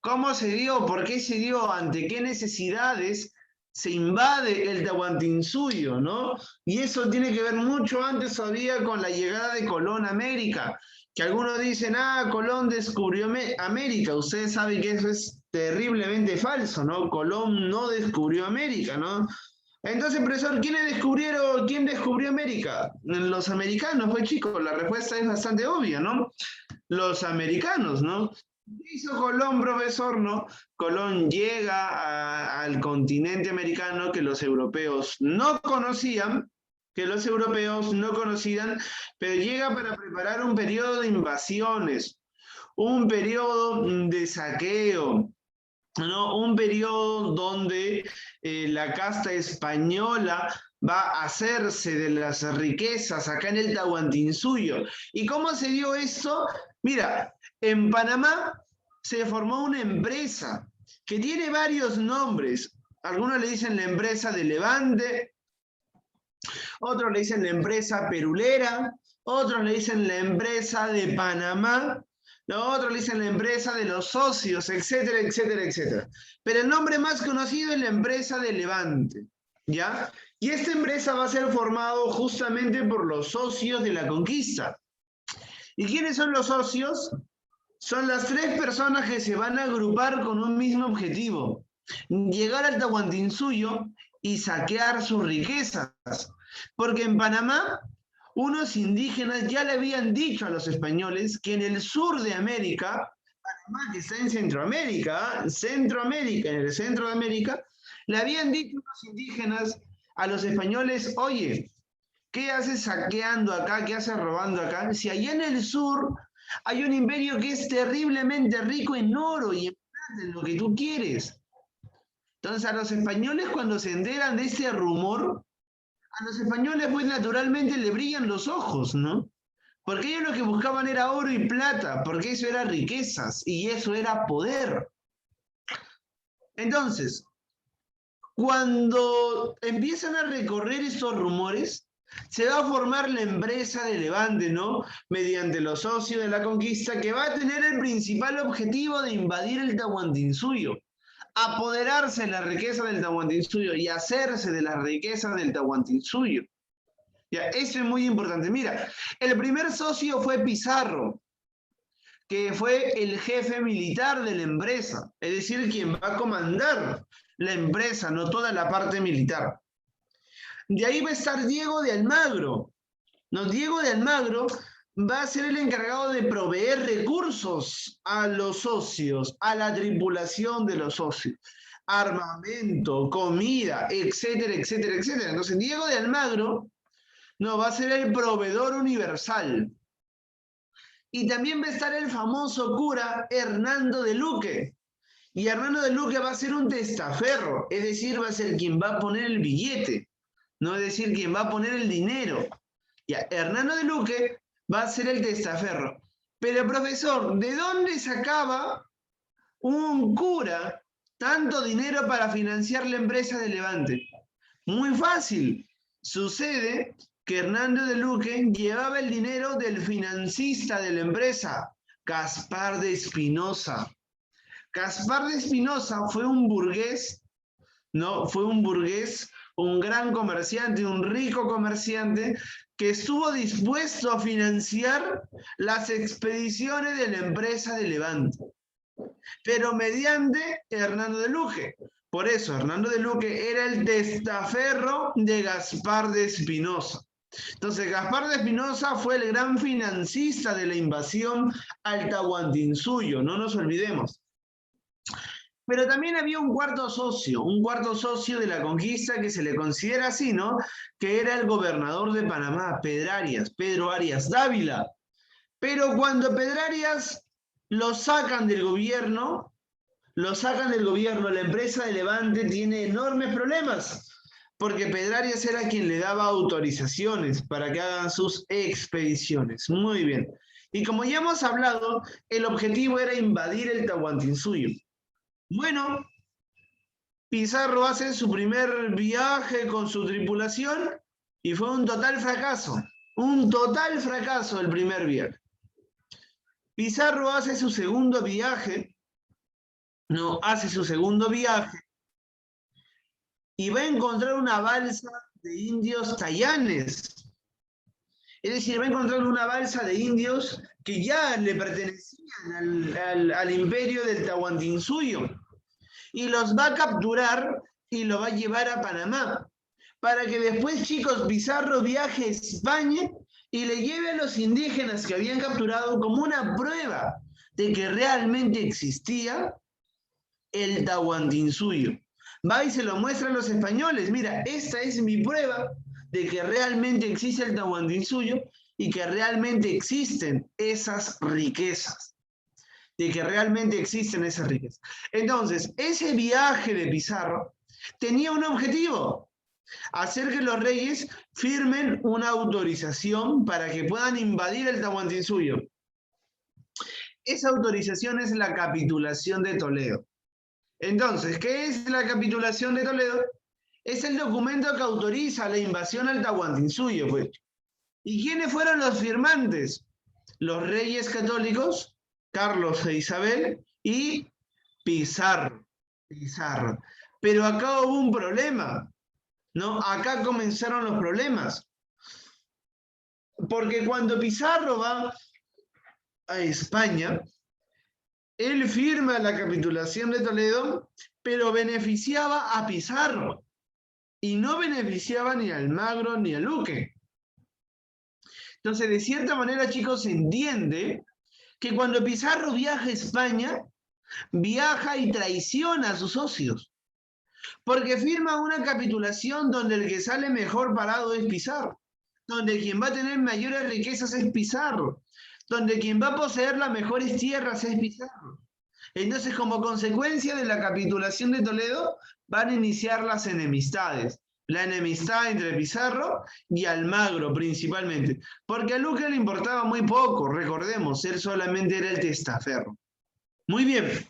¿Cómo se dio? ¿Por qué se dio? ¿Ante qué necesidades se invade el Tahuantinsuyo, no? Y eso tiene que ver mucho antes todavía con la llegada de Colón a América, que algunos dicen, Colón descubrió América. Ustedes saben que eso es terriblemente falso, ¿no? Colón no descubrió América, ¿no? Entonces, profesor, ¿quién descubrió América? Los americanos, pues chicos, la respuesta es bastante obvia, ¿no? Los americanos, ¿no? ¿Qué hizo Colón, profesor, no? Colón llega al continente americano que los europeos no conocían, pero llega para preparar un periodo de invasiones, un periodo de saqueo, ¿no? Un periodo donde la casta española va a hacerse de las riquezas acá en el Tahuantinsuyo. ¿Y cómo se dio esto? Mira, en Panamá se formó una empresa que tiene varios nombres. Algunos le dicen la empresa de Levante, otros le dicen la empresa perulera, otros le dicen la empresa de Panamá, los otros le dicen la empresa de los socios, etcétera, etcétera, etcétera. Pero el nombre más conocido es la empresa de Levante, ¿ya? Y esta empresa va a ser formado justamente por los socios de la conquista. ¿Y quiénes son los socios? Son las tres personas que se van a agrupar con un mismo objetivo: llegar al Tahuantinsuyo y saquear sus riquezas. Porque en Panamá, unos indígenas ya le habían dicho a los españoles que en el sur de América, Panamá que está en Centroamérica, en el centro de América, le habían dicho unos indígenas a los españoles, oye, ¿qué haces saqueando acá? ¿Qué haces robando acá? Si allá en el sur hay un imperio que es terriblemente rico en oro y en plata, en lo que tú quieres. Entonces a los españoles, cuando se enteran de ese rumor, a los españoles pues naturalmente le brillan los ojos, ¿no? Porque ellos lo que buscaban era oro y plata, porque eso era riquezas y eso era poder. Entonces, cuando empiezan a recorrer estos rumores, se va a formar la empresa de Levante, ¿no? Mediante los socios de la conquista, que va a tener el principal objetivo de invadir el Tahuantinsuyo, apoderarse de la riqueza del Tahuantinsuyo y hacerse de las riquezas del Tahuantinsuyo. Ya, eso es muy importante. Mira, el primer socio fue Pizarro, que fue el jefe militar de la empresa, es decir, quien va a comandar la empresa, no toda la parte militar. De ahí va a estar Diego de Almagro. No, Diego de Almagro va a ser el encargado de proveer recursos a los socios, a la tripulación de los socios, armamento, comida, etcétera, etcétera, etcétera. Entonces, Diego de Almagro no va a ser el proveedor universal. Y también va a estar el famoso cura Hernando de Luque. Y Hernando de Luque va a ser un testaferro, es decir, va a ser quien va a poner el billete, no es decir, quien va a poner el dinero. Ya, Hernando de Luque va a ser el testaferro. Pero, profesor, ¿de dónde sacaba un cura tanto dinero para financiar la empresa de Levante? Muy fácil. Sucede que Hernando de Luque llevaba el dinero del financista de la empresa, Gaspar de Espinosa. Gaspar de Espinosa fue un burgués, ¿no? Fue un burgués, un gran comerciante, un rico comerciante, que estuvo dispuesto a financiar las expediciones de la empresa de Levante, pero mediante Hernando de Luque. Por eso, Hernando de Luque era el testaferro de Gaspar de Espinosa. Entonces, Gaspar de Espinosa fue el gran financista de la invasión al Tahuantinsuyo, no nos olvidemos. Pero también había un cuarto socio de la conquista que se le considera así, ¿no? Que era el gobernador de Panamá, Pedro Arias Dávila. Pero cuando Pedro Arias lo sacan del gobierno, la empresa de Levante tiene enormes problemas, porque Pedro Arias era quien le daba autorizaciones para que hagan sus expediciones. Muy bien. Y como ya hemos hablado, el objetivo era invadir el Tahuantinsuyo. Bueno, Pizarro hace su primer viaje con su tripulación y fue un total fracaso el primer viaje. Pizarro hace su segundo viaje no, hace su segundo viaje y va a encontrar una balsa de indios tayanes. Es decir, va a encontrar una balsa de indios que ya le pertenecían al imperio del Tahuantinsuyo. Y los va a capturar y lo va a llevar a Panamá. Para que después, chicos, Pizarro viaje a España y le lleve a los indígenas que habían capturado como una prueba de que realmente existía el Tahuantinsuyo. Va y se lo muestra a los españoles. Mira, esta es mi prueba de que realmente existe el Tahuantinsuyo y que realmente existen esas riquezas. De que realmente existen esas riquezas. Entonces, ese viaje de Pizarro tenía un objetivo: hacer que los reyes firmen una autorización para que puedan invadir el Tahuantinsuyo. Esa autorización es la capitulación de Toledo. Entonces, ¿qué es la capitulación de Toledo? Es el documento que autoriza la invasión al Tahuantinsuyo, pues. ¿Y quiénes fueron los firmantes? Los reyes católicos, Carlos e Isabel, y Pizarro. Pizarro. Pero acá hubo un problema, ¿no? Acá comenzaron los problemas. Porque cuando Pizarro va a España, él firma la capitulación de Toledo, pero beneficiaba a Pizarro y no beneficiaba ni a Almagro ni a Luque. Entonces, de cierta manera, chicos, se entiende que cuando Pizarro viaja a España, viaja y traiciona a sus socios, porque firma una capitulación donde el que sale mejor parado es Pizarro, donde quien va a tener mayores riquezas es Pizarro, donde quien va a poseer las mejores tierras es Pizarro. Entonces, como consecuencia de la capitulación de Toledo, van a iniciar las enemistades. La enemistad entre Pizarro y Almagro principalmente, porque a Luque le importaba muy poco, recordemos, él solamente era el testaferro. Muy bien.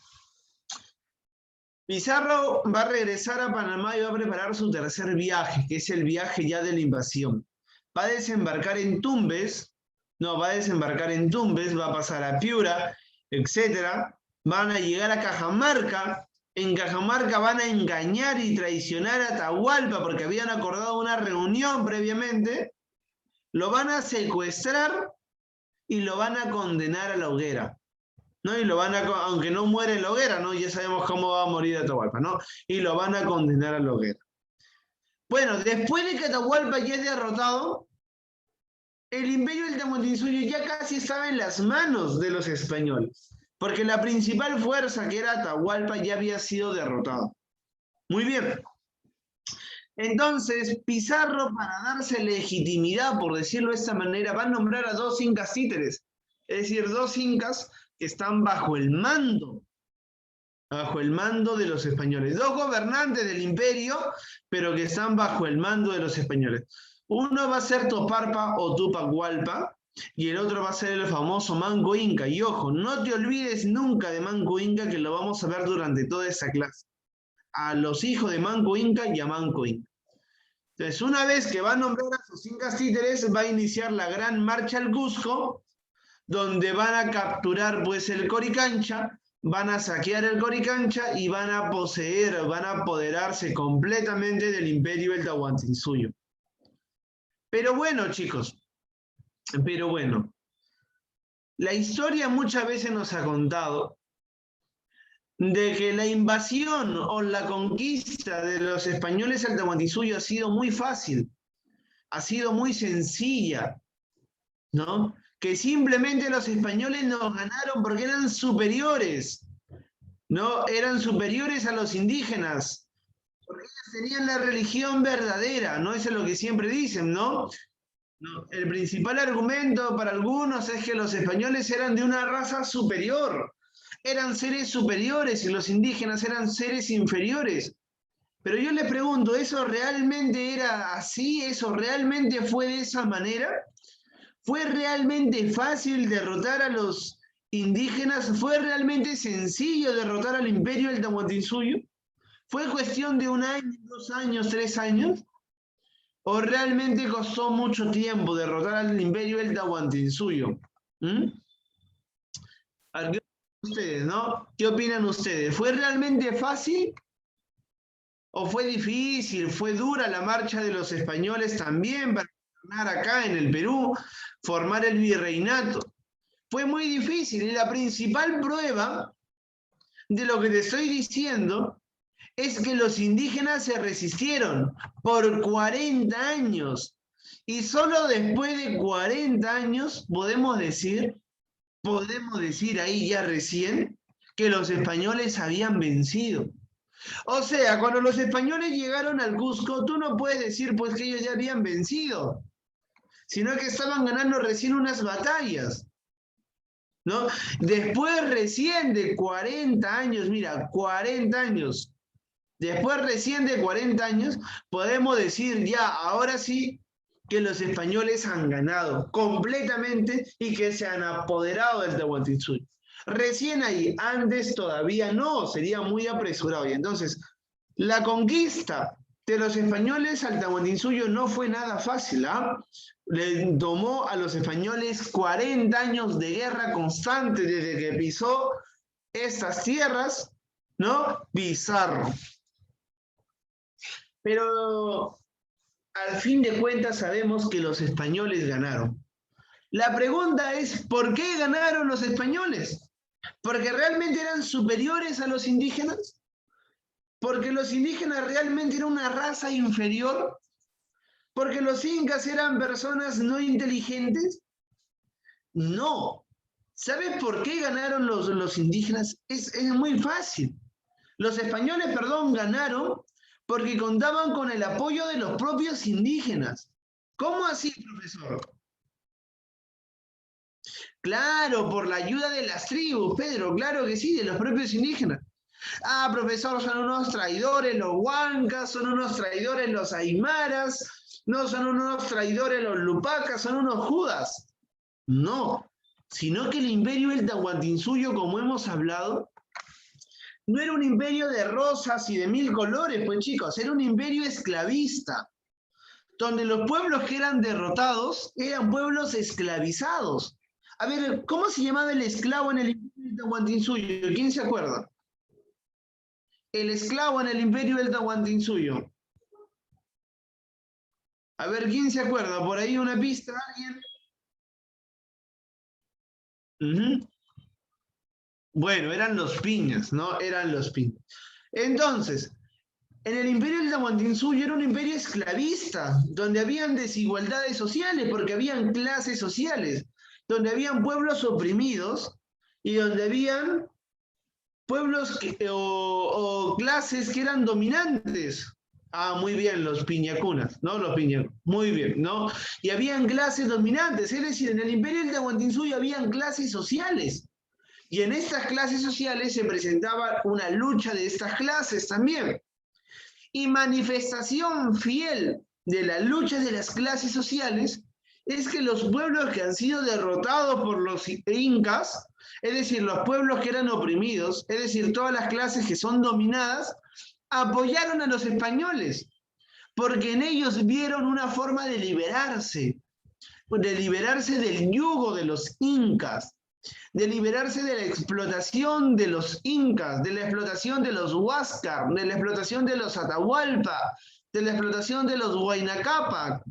Pizarro va a regresar a Panamá y va a preparar su tercer viaje, que es el viaje ya de la invasión. Va a desembarcar en Tumbes, va a pasar a Piura, etc. Van a llegar a Cajamarca. En Cajamarca van a engañar y traicionar a Atahualpa porque habían acordado una reunión previamente. Lo van a secuestrar y lo van a condenar a la hoguera. ¿No? Y lo van a, aunque no muere en la hoguera, ¿no? Ya sabemos cómo va a morir Atahualpa, ¿no? Y lo van a condenar a la hoguera. Bueno, después de que Atahualpa ya es derrotado, el imperio del Tahuantinsuyo ya casi estaba en las manos de los españoles, porque la principal fuerza, que era Atahualpa, ya había sido derrotada. Muy bien. Entonces, Pizarro, para darse legitimidad, por decirlo de esta manera, va a nombrar a 2 incas títeres, es decir, 2 incas que están bajo el mando de los españoles. 2 gobernantes del imperio, pero que están bajo el mando de los españoles. Uno va a ser Toparpa o Tupac Hualpa, y el otro va a ser el famoso Manco Inca. Y ojo, no te olvides nunca de Manco Inca, que lo vamos a ver durante toda esta clase. A los hijos de Manco Inca y a Manco Inca. Entonces, una vez que va a nombrar a sus incas títeres, va a iniciar la gran marcha al Cusco, donde van a capturar pues el Coricancha, van a saquear el Coricancha y van a poseer, van a apoderarse completamente del imperio del Tahuantinsuyo. Pero bueno, chicos, la historia muchas veces nos ha contado de que la invasión o la conquista de los españoles al Tahuantinsuyo ha sido muy fácil, ha sido muy sencilla, ¿no? Que simplemente los españoles nos ganaron porque eran superiores, ¿no? Eran superiores a los indígenas, porque ellos tenían la religión verdadera, ¿no? Eso es lo que siempre dicen, ¿no? No, el principal argumento para algunos es que los españoles eran de una raza superior, eran seres superiores y los indígenas eran seres inferiores. Pero yo les pregunto, ¿eso realmente era así? ¿Eso realmente fue de esa manera? ¿Fue realmente fácil derrotar a los indígenas? ¿Fue realmente sencillo derrotar al imperio del Tahuantinsuyo? ¿Fue cuestión de 1 año, 2 años, 3 años? ¿O realmente costó mucho tiempo derrotar al imperio del Tahuantinsuyo? ¿Mm? ustedes, ¿no? ¿Qué opinan ustedes? ¿Fue realmente fácil o fue difícil? ¿Fue dura la marcha de los españoles también para gobernar acá en el Perú, formar el virreinato? Fue muy difícil y la principal prueba de lo que te estoy diciendo es que los indígenas se resistieron por 40 años y solo después de 40 años podemos decir ahí ya recién que los españoles habían vencido. O sea, cuando los españoles llegaron al Cusco, tú no puedes decir pues que ellos ya habían vencido, sino que estaban ganando recién unas batallas, ¿no? Después recién de 40 años, mira, 40 años, después recién de 40 años, podemos decir ya, ahora sí, que los españoles han ganado completamente y que se han apoderado del Tahuantinsuyo. Recién ahí, antes todavía no, sería muy apresurado. Y entonces, la conquista de los españoles al Tahuantinsuyo no fue nada fácil, ¿ah? Le tomó a los españoles 40 años de guerra constante desde que pisó estas tierras, ¿no? Pizarro. Pero al fin de cuentas sabemos que los españoles ganaron. La pregunta es, ¿por qué ganaron los españoles? ¿Porque realmente eran superiores a los indígenas? ¿Porque los indígenas realmente eran una raza inferior? ¿Porque los incas eran personas no inteligentes? No. ¿Sabes por qué ganaron los indígenas? Es muy fácil. Los españoles, ganaron porque contaban con el apoyo de los propios indígenas. ¿Cómo así, profesor? Claro, por la ayuda de las tribus, Pedro, claro que sí, de los propios indígenas. Ah, profesor, son unos traidores los huancas, son unos traidores los aymaras, no son unos traidores los lupacas, son unos judas. No, sino que el imperio del Tahuantinsuyo, como hemos hablado, no era un imperio de rosas y de 1000 colores, pues chicos, era un imperio esclavista, donde los pueblos que eran derrotados eran pueblos esclavizados. A ver, ¿cómo se llamaba el esclavo en el imperio del Tahuantinsuyo? ¿Quién se acuerda? El esclavo en el imperio del Tahuantinsuyo. A ver, ¿quién se acuerda? ¿Por ahí una pista? ¿Alguien? Bueno, eran los piñas, ¿no? Eran los piñas. Entonces, en el imperio del Tahuantinsuyo era un imperio esclavista, donde habían desigualdades sociales, porque habían clases sociales, donde habían pueblos oprimidos y donde habían pueblos o clases que eran dominantes. Ah, muy bien, los piñacunas, ¿no? Los piñacunas, muy bien, ¿no? Y habían clases dominantes, es decir, en el imperio del Tahuantinsuyo habían clases sociales. Y en estas clases sociales se presentaba una lucha de estas clases también. Y manifestación fiel de la lucha de las clases sociales es que los pueblos que han sido derrotados por los incas, es decir, los pueblos que eran oprimidos, es decir, todas las clases que son dominadas, apoyaron a los españoles, porque en ellos vieron una forma de liberarse del yugo de los incas, de liberarse de la explotación de los incas, de la explotación de los huáscar, de la explotación de los atahualpa, de la explotación de los huayna Cápac.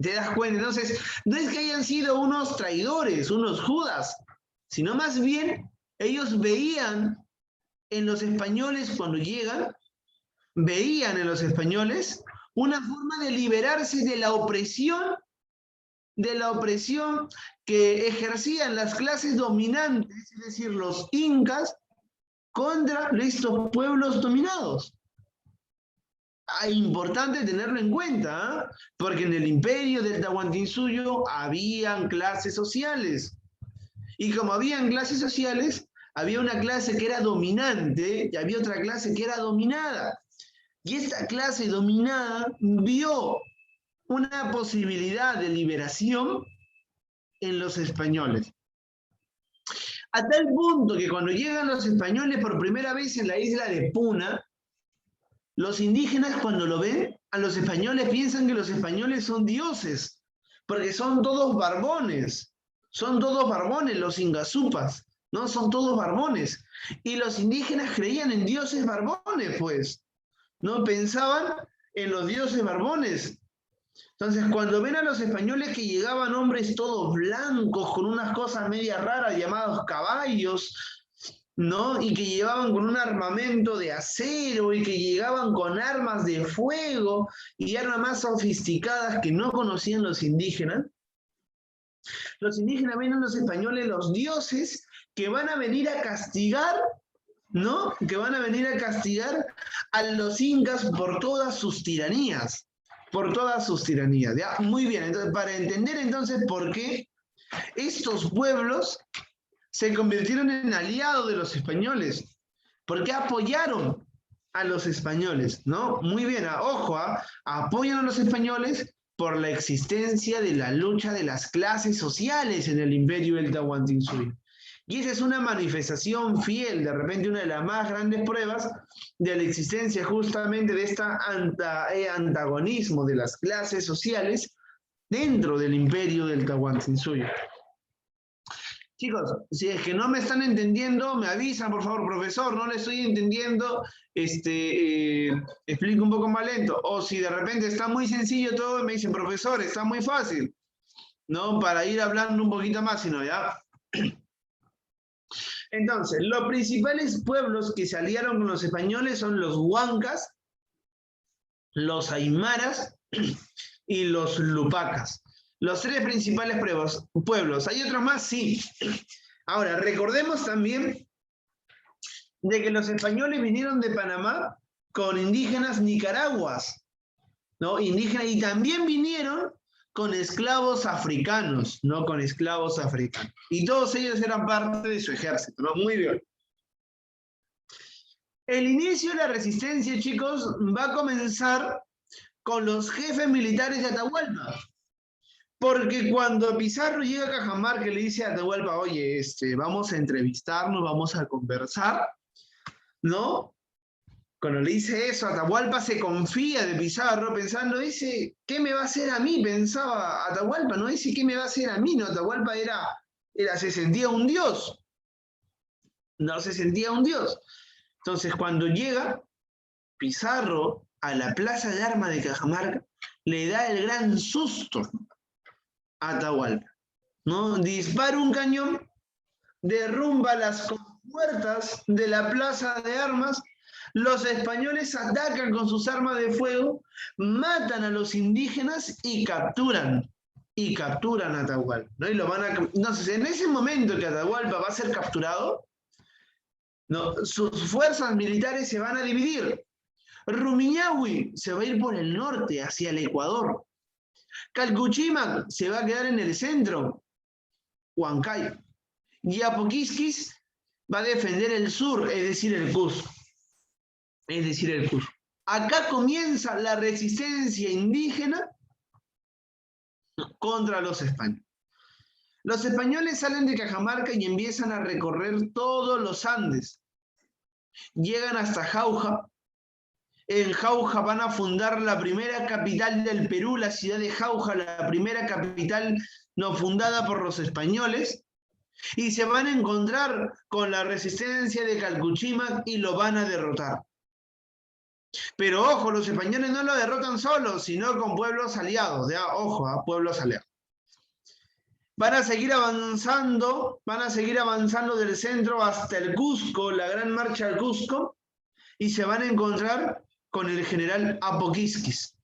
¿Te das cuenta? Entonces, no es que hayan sido unos traidores, unos judas, sino más bien ellos veían en los españoles cuando llegan, veían en los españoles una forma de liberarse de la opresión que ejercían las clases dominantes, es decir, los incas, contra estos pueblos dominados. Importante tenerlo en cuenta, ¿eh? Porque en el imperio del Tahuantinsuyo habían clases sociales. Y como habían clases sociales, había una clase que era dominante y había otra clase que era dominada. Y esta clase dominada vio una posibilidad de liberación en los españoles. A tal punto que cuando llegan los españoles por primera vez en la isla de Puna, los indígenas cuando lo ven, a los españoles piensan que los españoles son dioses, porque son todos barbones los ingasupas, ¿no? Son todos barbones. Y los indígenas creían en dioses barbones, pues, ¿no? Pensaban en los dioses barbones. Entonces, cuando ven a los españoles que llegaban hombres todos blancos, con unas cosas medias raras llamados caballos, ¿no? Y que llevaban con un armamento de acero y que llegaban con armas de fuego y armas más sofisticadas que no conocían los indígenas ven a los españoles los dioses que van a venir a castigar, ¿no? Que van a venir a castigar a los incas por todas sus tiranías. Por todas sus tiranías. ¿Ya? Muy bien, entonces, para entender entonces por qué estos pueblos se convirtieron en aliados de los españoles, por qué apoyaron a los españoles, ¿no? Muy bien, ojo, apoyan a los españoles por la existencia de la lucha de las clases sociales en el imperio del Tahuantinsuyo. Y esa es una manifestación fiel, de repente una de las más grandes pruebas de la existencia justamente de este antagonismo de las clases sociales dentro del imperio del Tahuantinsuyo. Chicos, si es que no me están entendiendo, me avisan, por favor, profesor, no le estoy entendiendo, explico un poco más lento. O si de repente está muy sencillo todo, me dicen, profesor, está muy fácil, ¿no? Para ir hablando un poquito más, sino ya. Entonces, los principales pueblos que se aliaron con los españoles son los huancas, los aymaras y los lupacas. Los tres principales pueblos. ¿Hay otros más? Sí. Ahora, recordemos también de que los españoles vinieron de Panamá con indígenas nicaraguas, ¿no? Indígenas, y también vinieron con esclavos africanos, ¿no? Con esclavos africanos. Y todos ellos eran parte de su ejército, ¿no? Muy bien. El inicio de la resistencia, chicos, va a comenzar con los jefes militares de Atahualpa. Porque cuando Pizarro llega a Cajamarca y le dice a Atahualpa, oye, vamos a entrevistarnos, vamos a conversar, ¿no? Cuando le dice eso, Atahualpa se confía de Pizarro pensando, dice, ¿qué me va a hacer a mí? Pensaba Atahualpa, no dice, ¿qué me va a hacer a mí? No, Atahualpa se sentía un dios. No se sentía un dios. Entonces, cuando llega Pizarro a la plaza de armas de Cajamarca, le da el gran susto a Atahualpa, ¿no? Dispara un cañón, derrumba las compuertas de la plaza de armas, los españoles atacan con sus armas de fuego, matan a los indígenas y capturan a Atahualpa, ¿no? Y lo van a... Entonces, en ese momento que Atahualpa va a ser capturado, ¿no? Sus fuerzas militares se van a dividir. Rumiñahui se va a ir por el norte, hacia el Ecuador. Calcuchímac se va a quedar en el centro, Huancay. Y Apoquiskis va a defender el sur, es decir, el Cusco. Acá comienza la resistencia indígena contra los españoles. Los españoles salen de Cajamarca y empiezan a recorrer todos los Andes. Llegan hasta Jauja. En Jauja van a fundar la primera capital del Perú, la ciudad de Jauja, la primera capital no fundada por los españoles, y se van a encontrar con la resistencia de Calcuchímac y lo van a derrotar. Pero ojo, los españoles no lo derrotan solos, sino con pueblos aliados, ¿ya? Ojo, pueblos aliados. Van a seguir avanzando del centro hasta el Cusco, la gran marcha al Cusco, y se van a encontrar con el general Apoquiskis.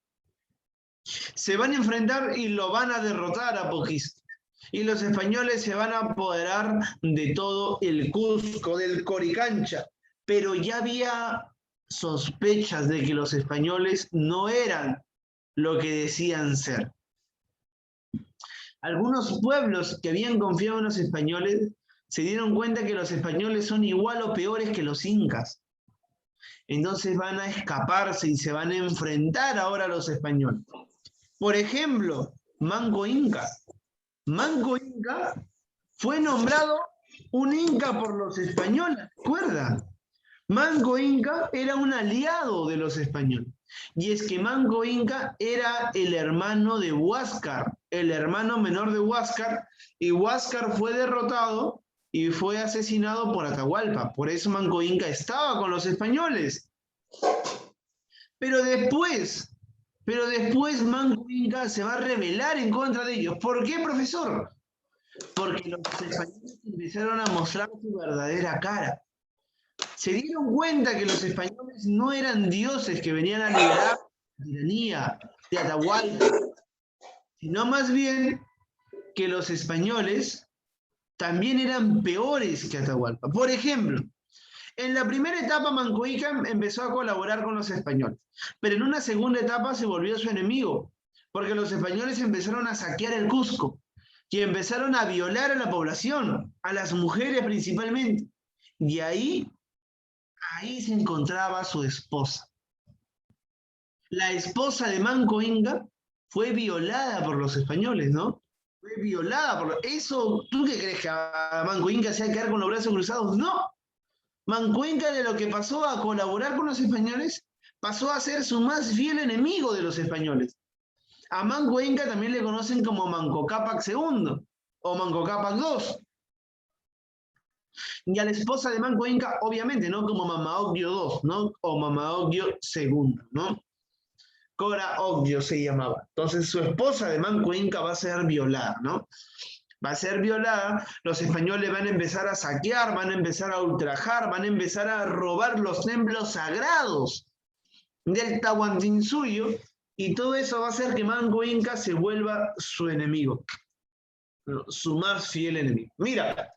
Se van a enfrentar y lo van a derrotar a Apoquiskis. Y los españoles se van a apoderar de todo el Cusco, del Coricancha. Pero ya había sospechas de que los españoles no eran lo que decían ser. Algunos pueblos que habían confiado en los españoles se dieron cuenta que los españoles son igual o peores que los incas. Entonces van a escaparse y se van a enfrentar ahora a los españoles. Por ejemplo, Manco Inca. Manco Inca fue nombrado un inca por los españoles, ¿recuerda? Manco Inca era un aliado de los españoles. Y es que Manco Inca era el hermano de Huáscar, el hermano menor de Huáscar, y Huáscar fue derrotado y fue asesinado por Atahualpa. Por eso Manco Inca estaba con los españoles. Pero después Manco Inca se va a rebelar en contra de ellos. ¿Por qué, profesor? Porque los españoles empezaron a mostrar su verdadera cara. Se dieron cuenta que los españoles no eran dioses que venían a liberar la tiranía de Atahualpa, sino más bien que los españoles también eran peores que Atahualpa. Por ejemplo, en la primera etapa Manco Inca empezó a colaborar con los españoles, pero en una segunda etapa se volvió su enemigo, porque los españoles empezaron a saquear el Cusco y empezaron a violar a la población, a las mujeres principalmente. Y ahí se encontraba su esposa. La esposa de Manco Inca fue violada por los españoles, ¿no? Fue violada por eso. ¿Tú qué crees, que a Manco Inca se va a quedar con los brazos cruzados? No. Manco Inca, de lo que pasó a colaborar con los españoles, pasó a ser su más fiel enemigo de los españoles. A Manco Inca también le conocen como Manco Cápac II o Manco Cápac II. Y a la esposa de Manco Inca, obviamente, ¿no? Como Mama Ocllo II, ¿no? O Mama Ocllo II, ¿no? Cora Ocllo se llamaba. Entonces su esposa de Manco Inca va a ser violada, ¿no? Va a ser violada, los españoles van a empezar a saquear, van a empezar a ultrajar, van a empezar a robar los templos sagrados del Tahuantinsuyo, y todo eso va a hacer que Manco Inca se vuelva su enemigo, su más fiel enemigo. Mira,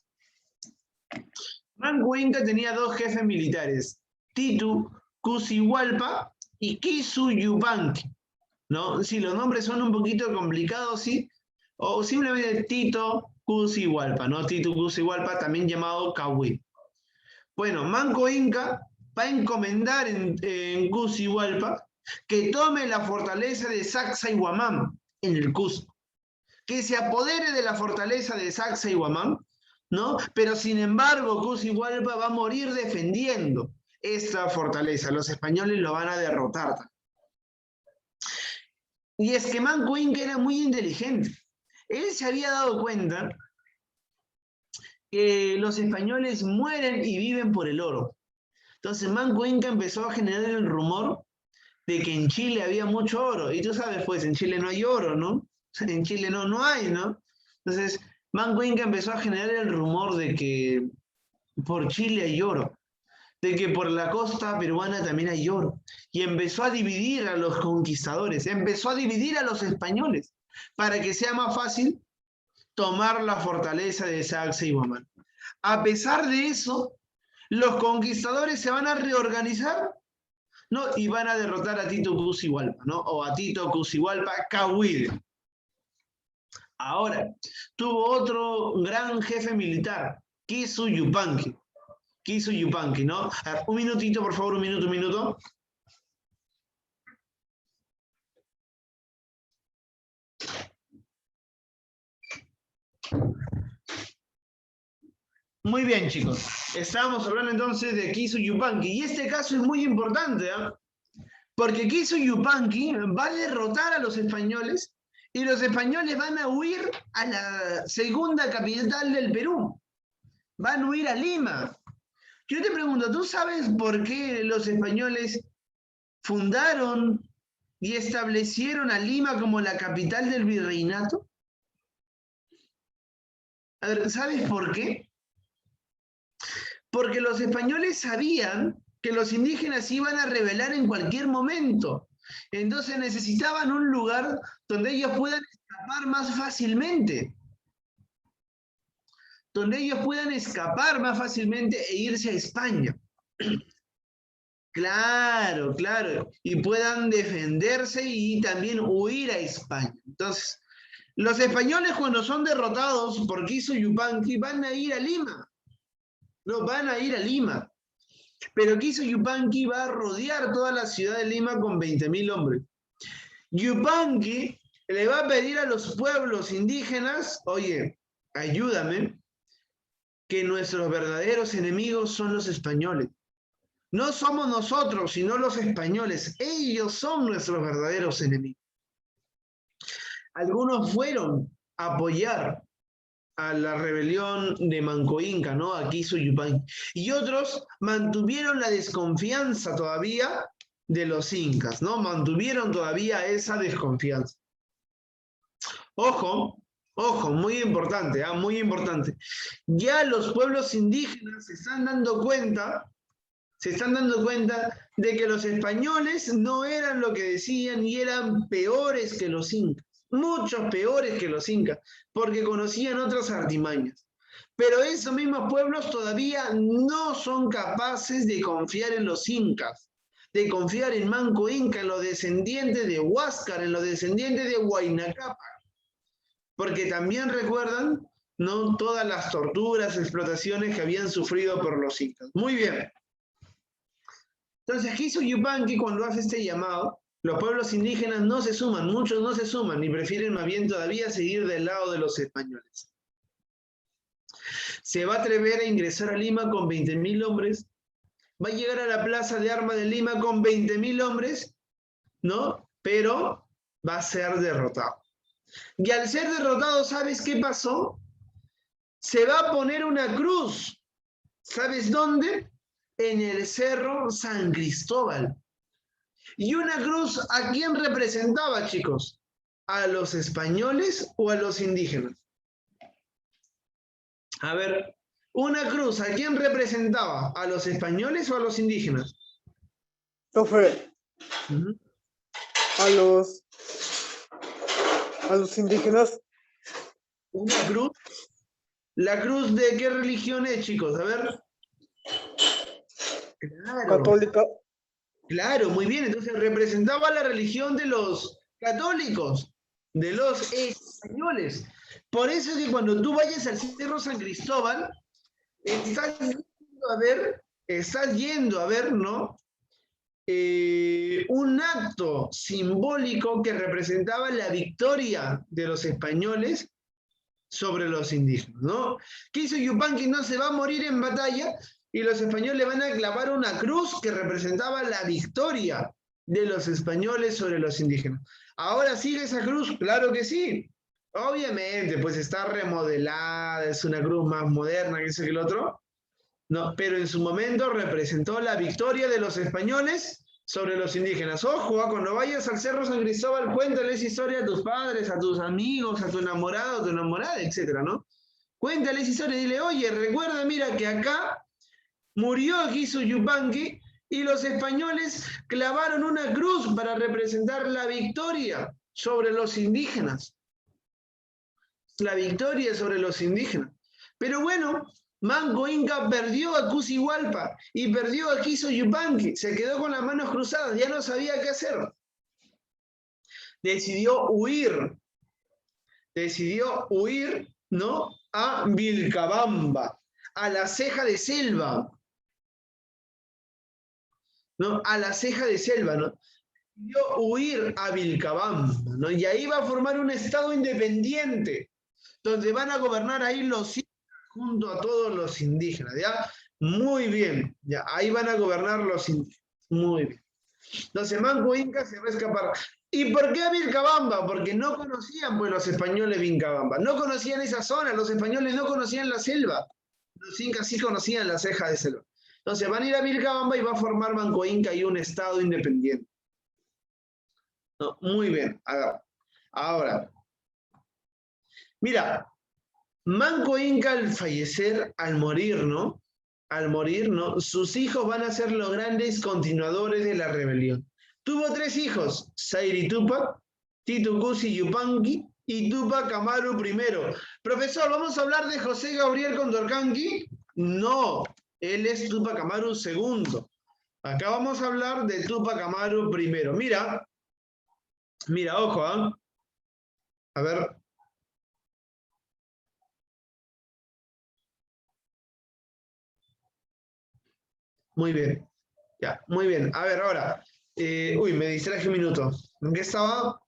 Manco Inca tenía dos jefes militares, Titu Cusihualpa y Kisu Yupanqui, ¿no? Sí, los nombres son un poquito complicados, sí, o simplemente Tito Cusihualpa, ¿no? Tito Cusihualpa, también llamado Cahuí. Bueno, Manco Inca va a encomendar en Cusihualpa que tome la fortaleza de Sacsayhuamán en el Cusco, que se apodere de la fortaleza de Sacsayhuamán, ¿no? Pero sin embargo, Cusihualpa va a morir defendiendo esta fortaleza. Los españoles lo van a derrotar. Y es que Manco Inca era muy inteligente. Él se había dado cuenta que los españoles mueren y viven por el oro. Entonces Manco Inca empezó a generar el rumor de que en Chile había mucho oro. Y tú sabes, pues, en Chile no hay oro, ¿no? En Chile no hay, ¿no? Entonces Manco Inca empezó a generar el rumor de que por Chile hay oro, de que por la costa peruana también hay oro. Y empezó a dividir a los conquistadores, empezó a dividir a los españoles, para que sea más fácil tomar la fortaleza de Sacsayhuamán. A pesar de eso, los conquistadores se van a reorganizar, ¿no? Y van a derrotar a Tito Cusihualpa, ¿no? O a Tito Cusihualpa Cahuide. Ahora, tuvo otro gran jefe militar, Kisu Yupanqui. Kisu Yupanqui, ¿no? A ver, un minutito, por favor, un minuto. Muy bien, chicos. Estábamos hablando entonces de Kisu Yupanqui. Y este caso es muy importante, ¿eh? Porque Kisu Yupanqui va a derrotar a los españoles y los españoles van a huir a la segunda capital del Perú. Van a huir a Lima. Yo te pregunto, ¿tú sabes por qué los españoles fundaron y establecieron a Lima como la capital del virreinato? A ver, ¿sabes por qué? Porque los españoles sabían que los indígenas se iban a rebelar en cualquier momento. Entonces necesitaban un lugar donde ellos puedan escapar más fácilmente. Donde ellos puedan escapar más fácilmente e irse a España. Claro, claro. Y puedan defenderse y también huir a España. Entonces, los españoles, cuando son derrotados por Kisu Yupanqui, van a ir a Lima. No, van a ir a Lima. Pero Kisu Yupanqui va a rodear toda la ciudad de Lima con 20.000 hombres. Yupanqui le va a pedir a los pueblos indígenas, oye, ayúdame, que nuestros verdaderos enemigos son los españoles. No somos nosotros, sino los españoles. Ellos son nuestros verdaderos enemigos. Algunos fueron a apoyar a la rebelión de Manco Inca, ¿no? A Quiso Yupanqui. Y otros mantuvieron la desconfianza todavía de los incas, ¿no? Mantuvieron todavía esa desconfianza. Ojo, ojo, muy importante, muy importante. Ya los pueblos indígenas se están dando cuenta de que los españoles no eran lo que decían y eran peores que los incas, muchos peores que los incas, porque conocían otras artimañas. Pero esos mismos pueblos todavía no son capaces de confiar en los incas, de confiar en Manco Inca, en los descendientes de Huáscar, en los descendientes de Huayna Cápac, porque también recuerdan, ¿no?, todas las torturas, explotaciones que habían sufrido por los incas. Muy bien. Entonces, Quiso Yupanqui, cuando hace este llamado, los pueblos indígenas no se suman, muchos no se suman y prefieren más bien todavía seguir del lado de los españoles. Se va a atrever a ingresar a Lima con 20.000 hombres, va a llegar a la plaza de armas de Lima con 20.000 hombres, ¿no? Pero va a ser derrotado. Y al ser derrotado, ¿sabes qué pasó? Se va a poner una cruz. ¿Sabes dónde? En el Cerro San Cristóbal. Y una cruz, ¿a quién representaba, chicos? ¿A los españoles o a los indígenas? A ver, una cruz, ¿a quién representaba? ¿A los españoles o a los indígenas? Profe, a los indígenas. Una cruz. ¿La cruz de qué religión es, chicos? A ver. Claro. Católica. Claro, muy bien. Entonces representaba la religión de los católicos, de los españoles. Por eso es que cuando tú vayas al Cerro San Cristóbal, estás yendo a ver, ¿no? Un acto simbólico que representaba la victoria de los españoles sobre los indígenas, ¿no? Quiso Yupanqui no se va a morir en batalla y los españoles le van a clavar una cruz que representaba la victoria de los españoles sobre los indígenas. ¿Ahora sigue esa cruz? Claro que sí. Obviamente, pues está remodelada, es una cruz más moderna que eso que el otro. No, pero en su momento representó la victoria de los españoles sobre los indígenas. Ojo, cuando vayas al Cerro San Cristóbal, cuéntales historia a tus padres, a tus amigos, a tu enamorado, a tu enamorada, etcétera, ¿no? Cuéntales historia, dile, oye, recuerda, mira que acá murió Quiso Yupanqui y los españoles clavaron una cruz para representar la victoria sobre los indígenas. La victoria sobre los indígenas. Pero bueno, Manco Inca perdió a Cusihualpa y perdió a Quiso Yupanqui. Se quedó con las manos cruzadas, ya no sabía qué hacer. Decidió huir, ¿no? A Vilcabamba, a la ceja de selva. ¿No? A la ceja de selva, ¿no? Decidió huir a Vilcabamba, ¿no? Y ahí va a formar un estado independiente, donde van a gobernar ahí los junto a todos los indígenas, ¿ya? Muy bien, ya, ahí van a gobernar los indígenas, muy bien. Entonces Manco Inca se va a escapar. ¿Y por qué a Vilcabamba? Porque no conocían, pues, los españoles Vilcabamba, no conocían esa zona, los españoles no conocían la selva, los incas sí conocían la ceja de selva. Entonces van a ir a Vilcabamba y va a formar Manco Inca y un estado independiente. No, muy bien, ahora, mira, Manco Inca al fallecer, al morir, ¿no? Sus hijos van a ser los grandes continuadores de la rebelión. Tuvo 3 hijos, Sayri Tupac, Titu Cusi Yupanqui y Tupac Amaru I. Profesor, ¿vamos a hablar de José Gabriel Condorcanqui? No, él es Tupac Amaru II. Acá vamos a hablar de Tupac Amaru I. Mira, ojo, ¿eh? A ver. Muy bien, ya, muy bien. A ver, ahora, me distraje un minuto. ¿En qué estaba?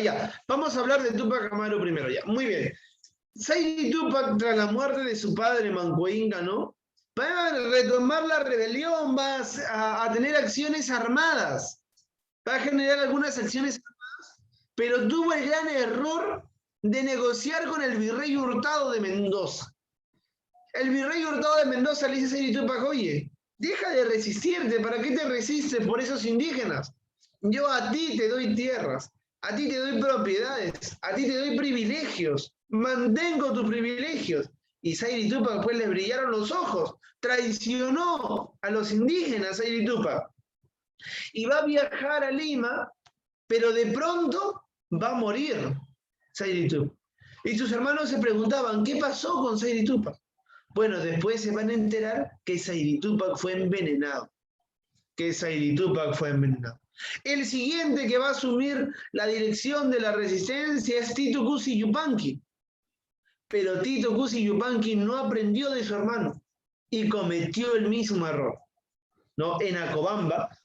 Ya, vamos a hablar de Tupac Amaru primero, ya, muy bien. Sayri Tupac, tras la muerte de su padre Manco Inca, ¿no? Va a retomar la rebelión, va a tener acciones armadas, va a generar algunas acciones armadas, pero tuvo el gran error de negociar con el virrey Hurtado de Mendoza. El virrey Hurtado de Mendoza le dice a Sayri Túpac, oye, deja de resistirte, ¿para qué te resistes por esos indígenas? Yo a ti te doy tierras, a ti te doy propiedades, a ti te doy privilegios, mantengo tus privilegios. Y Sayri Túpac pues le brillaron los ojos, traicionó a los indígenas Sayri Túpac. Y va a viajar a Lima, pero de pronto va a morir Sayri Túpac. Y sus hermanos se preguntaban, ¿qué pasó con Sayri Túpac? Bueno, después se van a enterar que Sayri Túpac fue envenenado. El siguiente que va a asumir la dirección de la resistencia es Tito Cusi Yupanqui. Pero Tito Cusi Yupanqui no aprendió de su hermano y cometió el mismo error. ¿No? En Acobamba,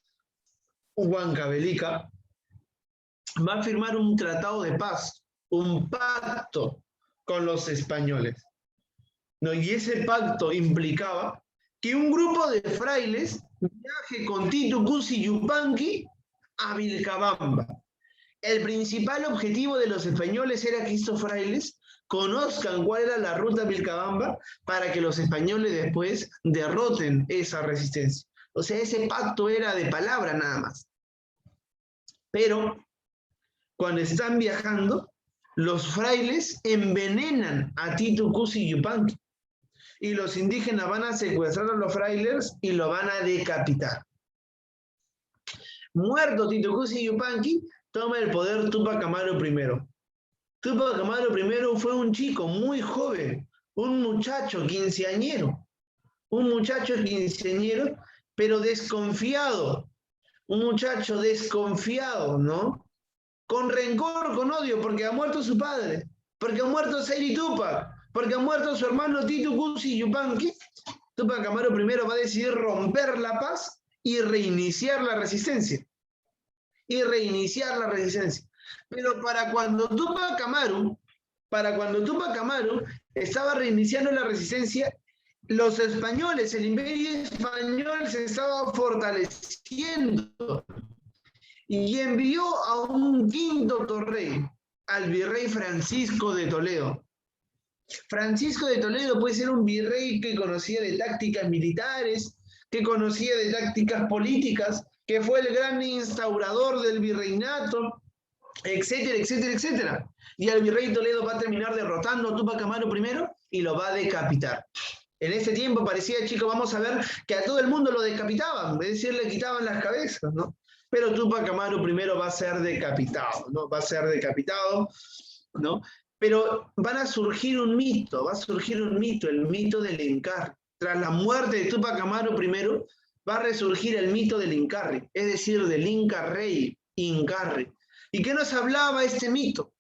Huancavelica, va a firmar un tratado de paz, un pacto con los españoles. ¿No? Y ese pacto implicaba que un grupo de frailes viaje con Tito Cusi Yupanqui a Vilcabamba. El principal objetivo de los españoles era que estos frailes conozcan cuál era la ruta a Vilcabamba para que los españoles después derroten esa resistencia. O sea, ese pacto era de palabra nada más. Pero cuando están viajando, los frailes envenenan a Tito Cusi Yupanqui. Y los indígenas van a secuestrar a los frailes y lo van a decapitar. Muerto Tito Cusi Yupanqui, toma el poder Túpac Amaru I. Túpac Amaru I fue un chico muy joven, un muchacho quinceañero, pero desconfiado, un muchacho desconfiado, ¿no? Con rencor, con odio, porque ha muerto su padre, porque ha muerto Sayri Túpac, porque ha muerto su hermano Tito Cusi Yupanqui. Túpac Amaru I va a decidir romper la paz y reiniciar la resistencia. Pero para cuando Túpac Amaru estaba reiniciando la resistencia, los españoles, el imperio español se estaba fortaleciendo y envió a un quinto torrey, al virrey Francisco de Toledo. Francisco de Toledo puede ser un virrey que conocía de tácticas militares, que conocía de tácticas políticas, que fue el gran instaurador del virreinato, etcétera, etcétera, etcétera. Y al virrey Toledo va a terminar derrotando a Túpac Amaru I y lo va a decapitar. En ese tiempo parecía, chicos, vamos a ver que a todo el mundo lo decapitaban, es decir, le quitaban las cabezas, ¿no? Pero Túpac Amaru I va a ser decapitado, ¿no? ¿No? Pero va a surgir un mito, el mito del Incarri. Tras la muerte de Túpac Amaru I, va a resurgir el mito del Incarri, es decir, del Inca Rey, Incarri. ¿Y qué nos hablaba este mito?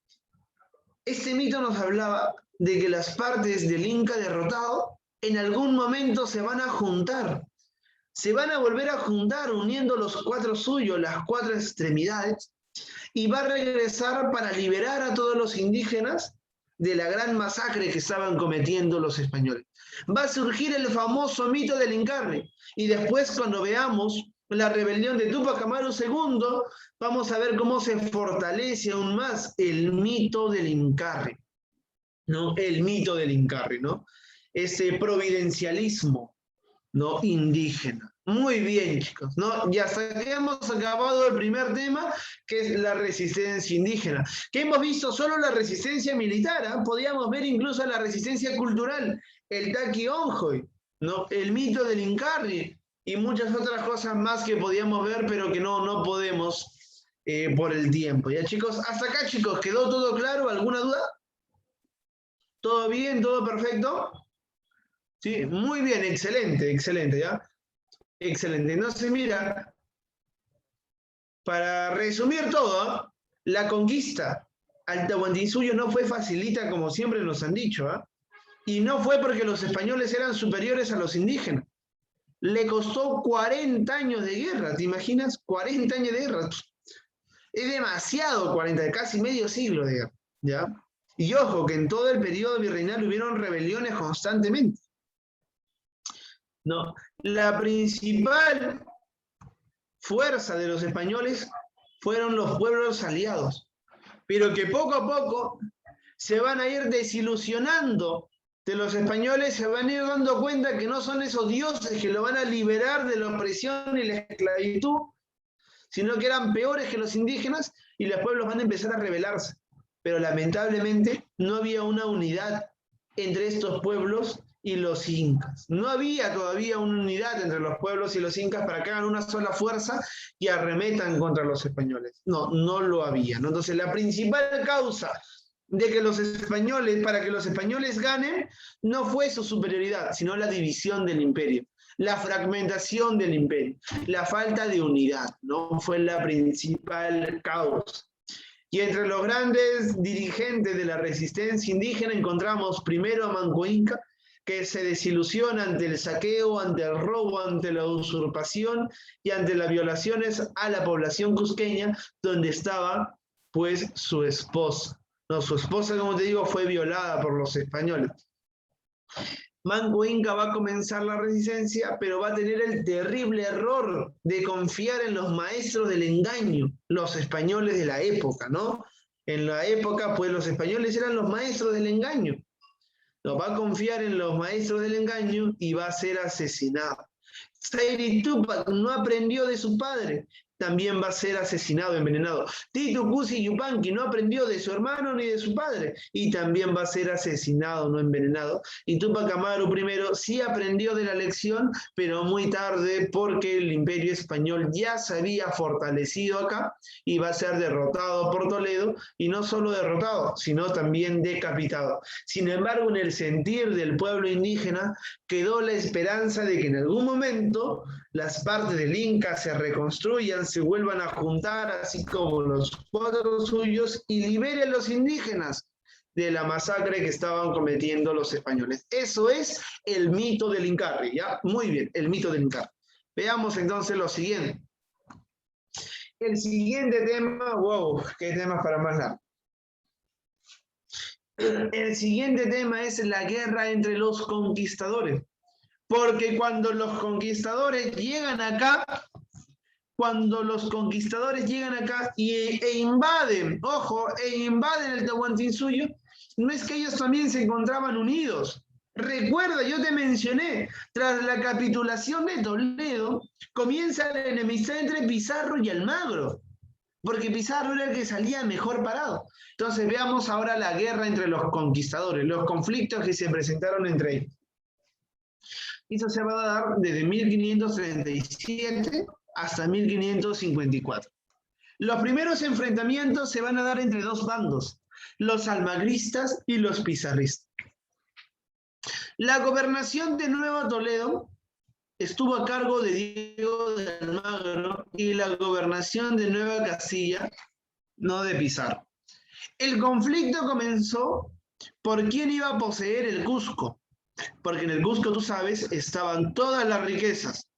Este mito nos hablaba de que las partes del Inca derrotado en algún momento se van a juntar, se van a volver a juntar uniendo los cuatro suyos, las cuatro extremidades, y va a regresar para liberar a todos los indígenas de la gran masacre que estaban cometiendo los españoles. Va a surgir el famoso mito del Incarri, y después cuando veamos la rebelión de Túpac Amaru II, vamos a ver cómo se fortalece aún más el mito del Incarri, ¿no? El mito del Incarri, ¿no? Ese providencialismo, ¿no? Indígena. Muy bien, chicos, ¿no? Ya hasta que hemos acabado el primer tema, que es la resistencia indígena. Que hemos visto solo la resistencia militar, ¿eh? Podíamos ver incluso la resistencia cultural, el Taqui Onjoy, ¿no? El mito del Incarri y muchas otras cosas más que podíamos ver, pero que no podemos por el tiempo. ¿Ya, chicos? Hasta acá, chicos, ¿quedó todo claro? ¿Alguna duda? ¿Todo bien? ¿Todo perfecto? Sí, muy bien, excelente, excelente, ¿ya? Excelente. Entonces, mira, para resumir todo, ¿eh? La conquista al Tahuantinsuyo no fue facilita como siempre nos han dicho, ¿eh? Y no fue porque los españoles eran superiores a los indígenas. Le costó 40 años de guerra, ¿te imaginas? 40 años de guerra. Es demasiado 40, casi medio siglo de guerra, ¿ya? Y ojo, que en todo el periodo virreinal hubieron rebeliones constantemente. No, la principal fuerza de los españoles fueron los pueblos aliados, pero que poco a poco se van a ir desilusionando de los españoles, se van a ir dando cuenta que no son esos dioses que lo van a liberar de la opresión y la esclavitud, sino que eran peores que los indígenas, y los pueblos van a empezar a rebelarse. Pero lamentablemente no había una unidad entre estos pueblos y los incas. No había todavía una unidad entre los pueblos y los incas para que hagan una sola fuerza y arremetan contra los españoles. No, no lo había, ¿no? Entonces la principal causa de que los españoles, para que los españoles ganen, no fue su superioridad, sino la división del imperio, la fragmentación del imperio, la falta de unidad, ¿no? Fue la principal causa. Y entre los grandes dirigentes de la resistencia indígena encontramos primero a Manco Inca, que se desilusiona ante el saqueo, ante el robo, ante la usurpación y ante las violaciones a la población cusqueña, donde estaba pues su esposa. No, su esposa, como te digo, fue violada por los españoles. Manco Inca va a comenzar la resistencia, pero va a tener el terrible error de confiar en los maestros del engaño, los españoles de la época, ¿no? En la época, pues los españoles eran los maestros del engaño. No, va a confiar en los maestros del engaño y va a ser asesinado. Sayri Tupac no aprendió de su padre, también va a ser asesinado, envenenado. Titu Cusi Yupanqui no aprendió de su hermano ni de su padre y también va a ser asesinado, no envenenado. Y Tupac Amaru I sí aprendió de la lección, pero muy tarde, porque el imperio español ya se había fortalecido acá y va a ser derrotado por Toledo, y no solo derrotado, sino también decapitado. Sin embargo, en el sentir del pueblo indígena quedó la esperanza de que en algún momento las partes del Inca se reconstruyan, se vuelvan a juntar, así como los cuatro suyos, y liberen a los indígenas de la masacre que estaban cometiendo los españoles. Eso es el mito del Incarri, ¿ya? Muy bien, el mito del Incarri. Veamos entonces lo siguiente. El siguiente tema, wow, qué temas para más largo. El siguiente tema es la guerra entre los conquistadores. Porque cuando los conquistadores llegan acá, e invaden, ojo, invaden el Tahuantinsuyo, no es que ellos también se encontraban unidos. Recuerda, yo te mencioné, tras la capitulación de Toledo, comienza la enemistad entre Pizarro y Almagro, porque Pizarro era el que salía mejor parado. Entonces veamos ahora la guerra entre los conquistadores, los conflictos que se presentaron entre ellos. Eso se va a dar desde 1537 hasta 1554. Los primeros enfrentamientos se van a dar entre dos bandos, los almagristas y los pizarristas. La gobernación de Nueva Toledo estuvo a cargo de Diego de Almagro y la gobernación de Nueva Castilla, no de Pizarro. El conflicto comenzó por quién iba a poseer el Cusco. Porque en el Cusco, tú sabes, estaban todas las riquezas.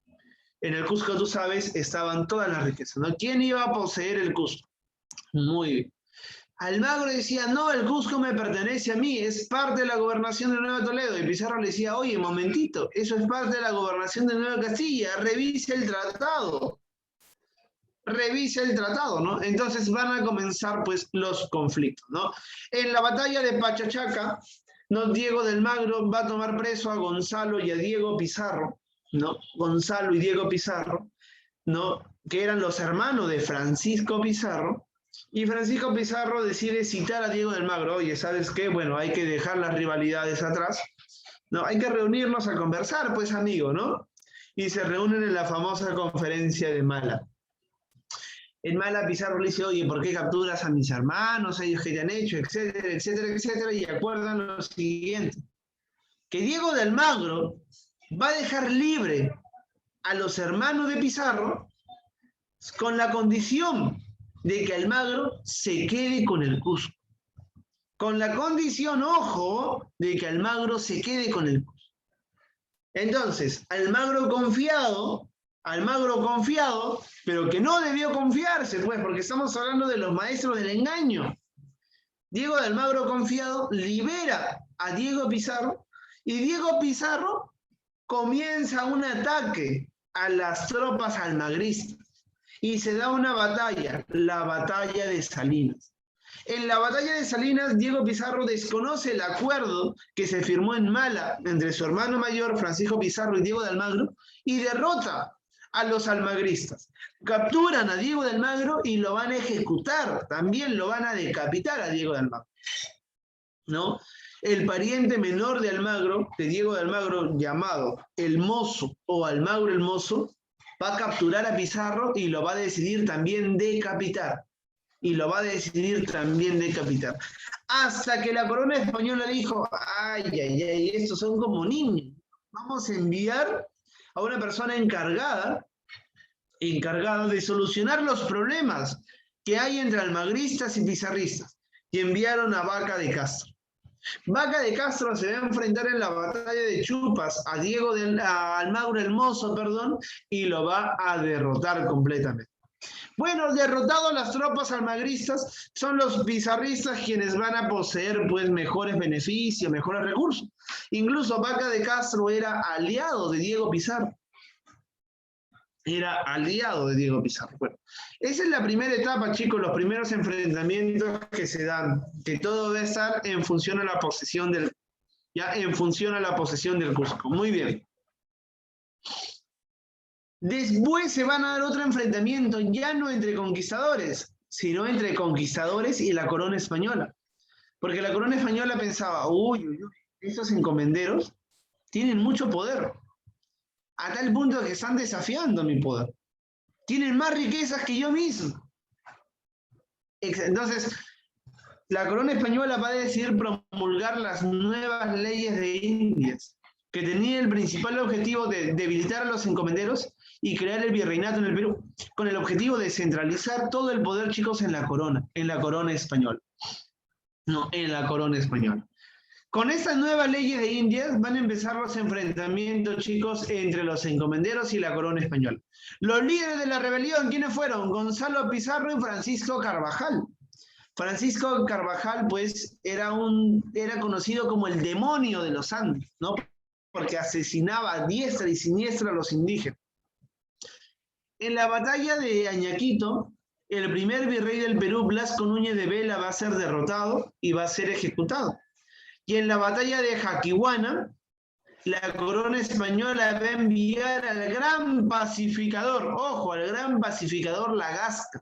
¿No? ¿Quién iba a poseer el Cusco? Muy bien. Almagro decía, no, el Cusco me pertenece a mí, es parte de la gobernación de Nueva Toledo. Y Pizarro le decía, oye, momentito, eso es parte de la gobernación de Nueva Castilla, revise el tratado, ¿no? Entonces van a comenzar, pues, los conflictos, ¿no? En la batalla de Pachachaca, ¿no? Diego de Almagro va a tomar preso a Gonzalo y a Diego Pizarro, ¿no? Gonzalo y Diego Pizarro, ¿no? Que eran los hermanos de Francisco Pizarro, y Francisco Pizarro decide citar a Diego de Almagro. Oye, ¿sabes qué? Bueno, hay que dejar las rivalidades atrás, ¿no? Hay que reunirnos a conversar, pues, amigo, ¿no? Y se reúnen en la famosa conferencia de Mala. En Mala, Pizarro le dice, oye, ¿por qué capturas a mis hermanos, a ellos que te han hecho, etcétera, etcétera, etcétera? Y acuerdan lo siguiente, que Diego de Almagro va a dejar libre a los hermanos de Pizarro con la condición de que Almagro se quede con el Cusco. Con la condición, ojo, de que Almagro se quede con el Cusco. Entonces, Almagro confiado, pero que no debió confiarse, pues, porque estamos hablando de los maestros del engaño. Diego de Almagro confiado libera a Diego Pizarro, y Diego Pizarro comienza un ataque a las tropas almagristas, y se da una batalla, la batalla de Salinas. En la batalla de Salinas, Diego Pizarro desconoce el acuerdo que se firmó en Mala entre su hermano mayor, Francisco Pizarro, y Diego de Almagro, y derrota a los almagristas. Capturan a Diego de Almagro y lo van a ejecutar, también lo van a decapitar a Diego de Almagro, ¿no? El pariente menor de Almagro, de Diego de Almagro, llamado el Mozo o Almagro el Mozo, va a capturar a Pizarro y lo va a decidir también decapitar. Hasta que la corona española dijo, ay, estos son como niños. Vamos a enviar a una persona encargada de solucionar los problemas que hay entre almagristas y pizarristas. Y enviaron a Vaca de Castro. Vaca de Castro se va a enfrentar en la batalla de Chupas a Almagro el Mozo, y lo va a derrotar completamente. Bueno, derrotados las tropas almagristas, son los pizarristas quienes van a poseer pues mejores beneficios, mejores recursos. Incluso Vaca de Castro era aliado de Diego Pizarro. Bueno, esa es la primera etapa, chicos, los primeros enfrentamientos que se dan, que todo debe estar en función a la posesión del Cusco. Muy bien. Después se van a dar otro enfrentamiento, ya no entre conquistadores, sino entre conquistadores y la corona española. Porque la corona española pensaba, estos encomenderos tienen mucho poder, a tal punto que están desafiando mi poder. Tienen más riquezas que yo mismo. Entonces, la corona española va a decidir promulgar las nuevas leyes de Indias, que tenía el principal objetivo de debilitar a los encomenderos y crear el virreinato en el Perú, con el objetivo de centralizar todo el poder, chicos, en la corona española. Con estas nuevas leyes de Indias van a empezar los enfrentamientos, chicos, entre los encomenderos y la corona española. Los líderes de la rebelión, ¿quiénes fueron? Gonzalo Pizarro y Francisco Carvajal. Francisco Carvajal, pues, era conocido como el demonio de los Andes, ¿no? Porque asesinaba a diestra y siniestra a los indígenas. En la batalla de Añaquito, el primer virrey del Perú, Blasco Núñez de Vela, va a ser derrotado y va a ser ejecutado. Y en la batalla de Jaquihuana, la corona española va a enviar al gran pacificador, La Gasca,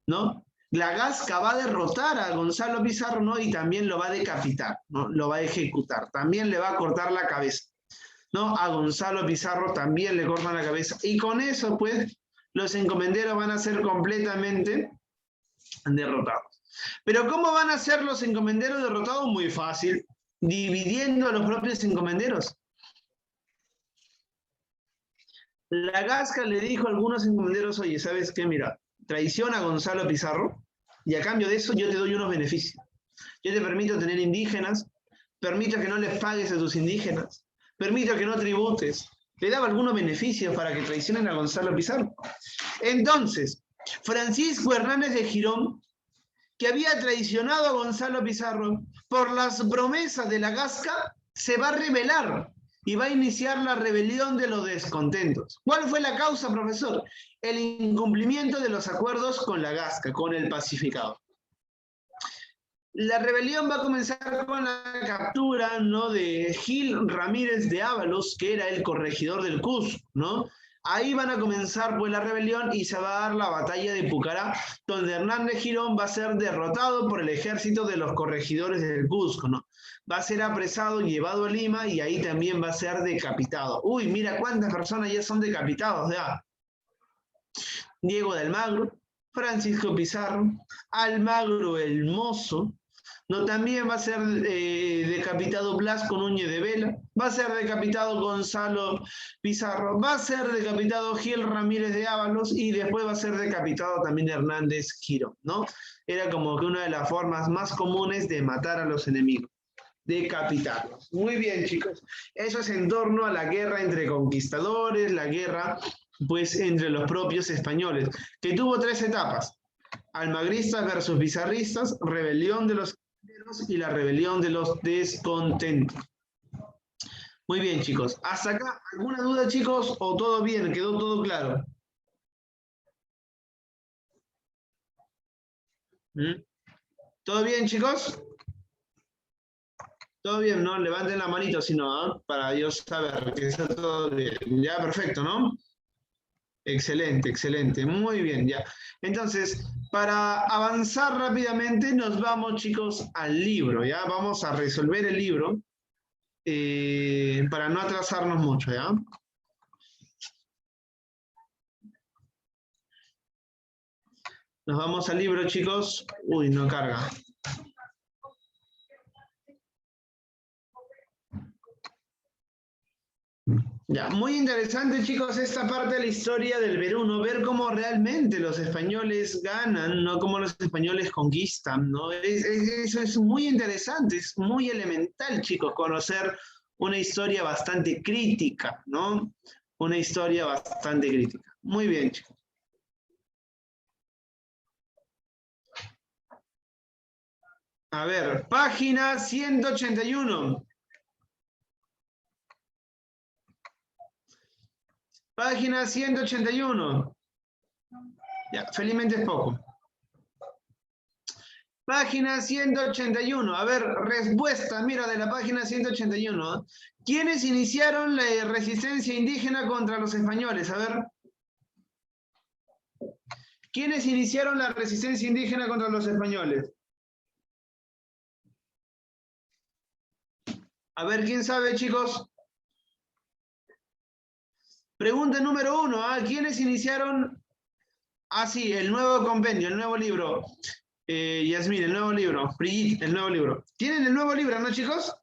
¿no? La Gasca va a derrotar a Gonzalo Pizarro, ¿no? Y también lo va a decapitar, ¿no? Lo va a ejecutar, también le va a cortar la cabeza, ¿no? A Gonzalo Pizarro también le cortan la cabeza. Y con eso, pues, los encomenderos van a ser completamente derrotados. Pero ¿cómo van a ser los encomenderos derrotados? Muy fácil, dividiendo a los propios encomenderos. La Gasca le dijo a algunos encomenderos, oye, ¿sabes qué? Mira, traiciona a Gonzalo Pizarro y a cambio de eso yo te doy unos beneficios. Yo te permito tener indígenas, permito que no les pagues a tus indígenas, permito que no tributes. Le daba algunos beneficios para que traicionen a Gonzalo Pizarro. Entonces, Francisco Hernández de Girón, que había traicionado a Gonzalo Pizarro por las promesas de la Gasca, se va a rebelar y va a iniciar la rebelión de los descontentos. ¿Cuál fue la causa, profesor? El incumplimiento de los acuerdos con la Gasca, con el pacificador. La rebelión va a comenzar con la captura, ¿no?, de Gil Ramírez de Ábalos, que era el corregidor del Cusco, ¿no? Ahí van a comenzar pues la rebelión y se va a dar la batalla de Pucará, donde Hernández Girón va a ser derrotado por el ejército de los corregidores del Cusco, ¿no? Va a ser apresado, llevado a Lima y ahí también va a ser decapitado. Uy, mira cuántas personas ya son decapitados, ya. Diego de Almagro, Francisco Pizarro, Almagro el Mozo, ¿no? También va a ser decapitado Blasco Núñez de Vela, va a ser decapitado Gonzalo Pizarro, va a ser decapitado Gil Ramírez de Ábalos y después va a ser decapitado también Hernández Girón, ¿no? Era como que una de las formas más comunes de matar a los enemigos, decapitarlos. Muy bien, chicos. Eso es en torno a la guerra entre conquistadores, la guerra pues entre los propios españoles, que tuvo 3 etapas: almagristas versus pizarristas, rebelión de los y la rebelión de los descontentos. Muy bien, chicos. ¿Hasta acá alguna duda, chicos? ¿O todo bien? ¿Quedó todo claro? ¿Todo bien, chicos? ¿Todo bien, no? Levanten la manito si no, ¿eh? Para yo saber que está todo bien. Ya, perfecto, ¿no? Excelente, excelente. Muy bien, ya. Entonces, para avanzar rápidamente, nos vamos, chicos, al libro, ¿ya? Vamos a resolver el libro para no atrasarnos mucho, ¿ya? Nos vamos al libro, chicos. Uy, no carga. Ya, muy interesante, chicos, esta parte de la historia del Perú, ¿no? Ver cómo realmente los españoles ganan, no cómo los españoles conquistan, ¿no? Eso es muy interesante, es muy elemental, chicos, conocer una historia bastante crítica, ¿no? Una historia bastante crítica. Muy bien, chicos. A ver, página 181. Página 181. Ya, felizmente es poco. Página 181. A ver, respuesta, mira, de la página 181. ¿Quiénes iniciaron la resistencia indígena contra los españoles? A ver. ¿Quiénes iniciaron la resistencia indígena contra los españoles? A ver, ¿quién sabe, chicos? Pregunta número 1. ¿Quiénes iniciaron? Sí, el nuevo compendio, el nuevo libro. Yasmín, el nuevo libro. Brigitte, el nuevo libro. ¿Tienen el nuevo libro, no, chicos?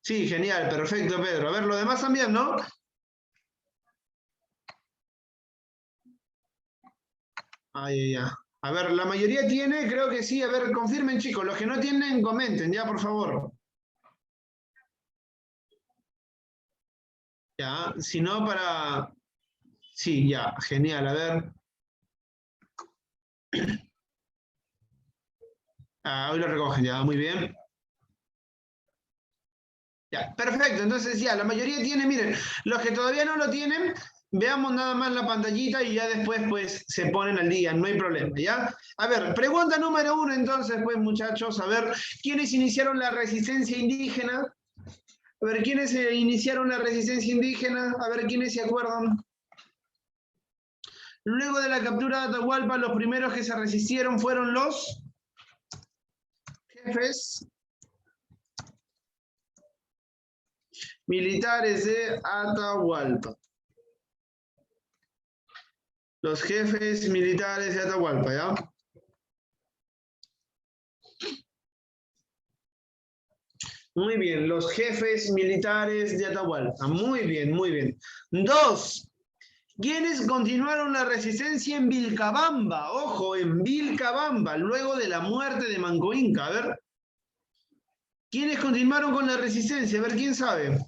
Sí, genial, perfecto, Pedro. A ver, lo demás también, ¿no? Ya. A ver, la mayoría tiene, creo que sí. A ver, confirmen, chicos. Los que no tienen, comenten, ya, por favor. Ya, si no, para... Sí, ya, genial. A ver. Hoy lo recogen, ya, muy bien. Ya, perfecto. Entonces, ya, la mayoría tiene, miren, los que todavía no lo tienen, veamos nada más la pantallita y ya después, pues, se ponen al día, no hay problema, ¿ya? A ver, pregunta número 1, entonces, pues, muchachos, a ver, ¿quiénes iniciaron la resistencia indígena? A ver, ¿quiénes iniciaron la resistencia indígena? A ver, ¿quiénes se acuerdan? Luego de la captura de Atahualpa, los primeros que se resistieron fueron los jefes militares de Atahualpa. Los jefes militares de Atahualpa, ¿ya? Muy bien, los jefes militares de Atahualpa. Muy bien, muy bien. 2. ¿Quiénes continuaron la resistencia en Vilcabamba? Ojo, en Vilcabamba, luego de la muerte de Manco Inca. A ver. ¿Quiénes continuaron con la resistencia? A ver, ¿quién sabe?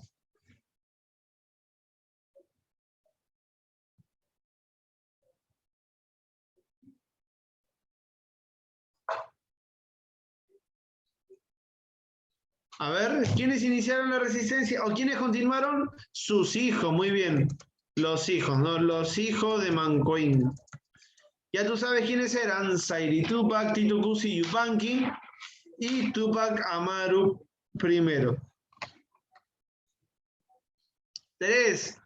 A ver, ¿quiénes iniciaron la resistencia o quiénes continuaron? Sus hijos, muy bien. Los hijos, ¿no? Los hijos de Manco Inca. Ya tú sabes quiénes eran. Sairi Tupac, Tito Cusi Yupanqui y Tupac Amaru I. 3.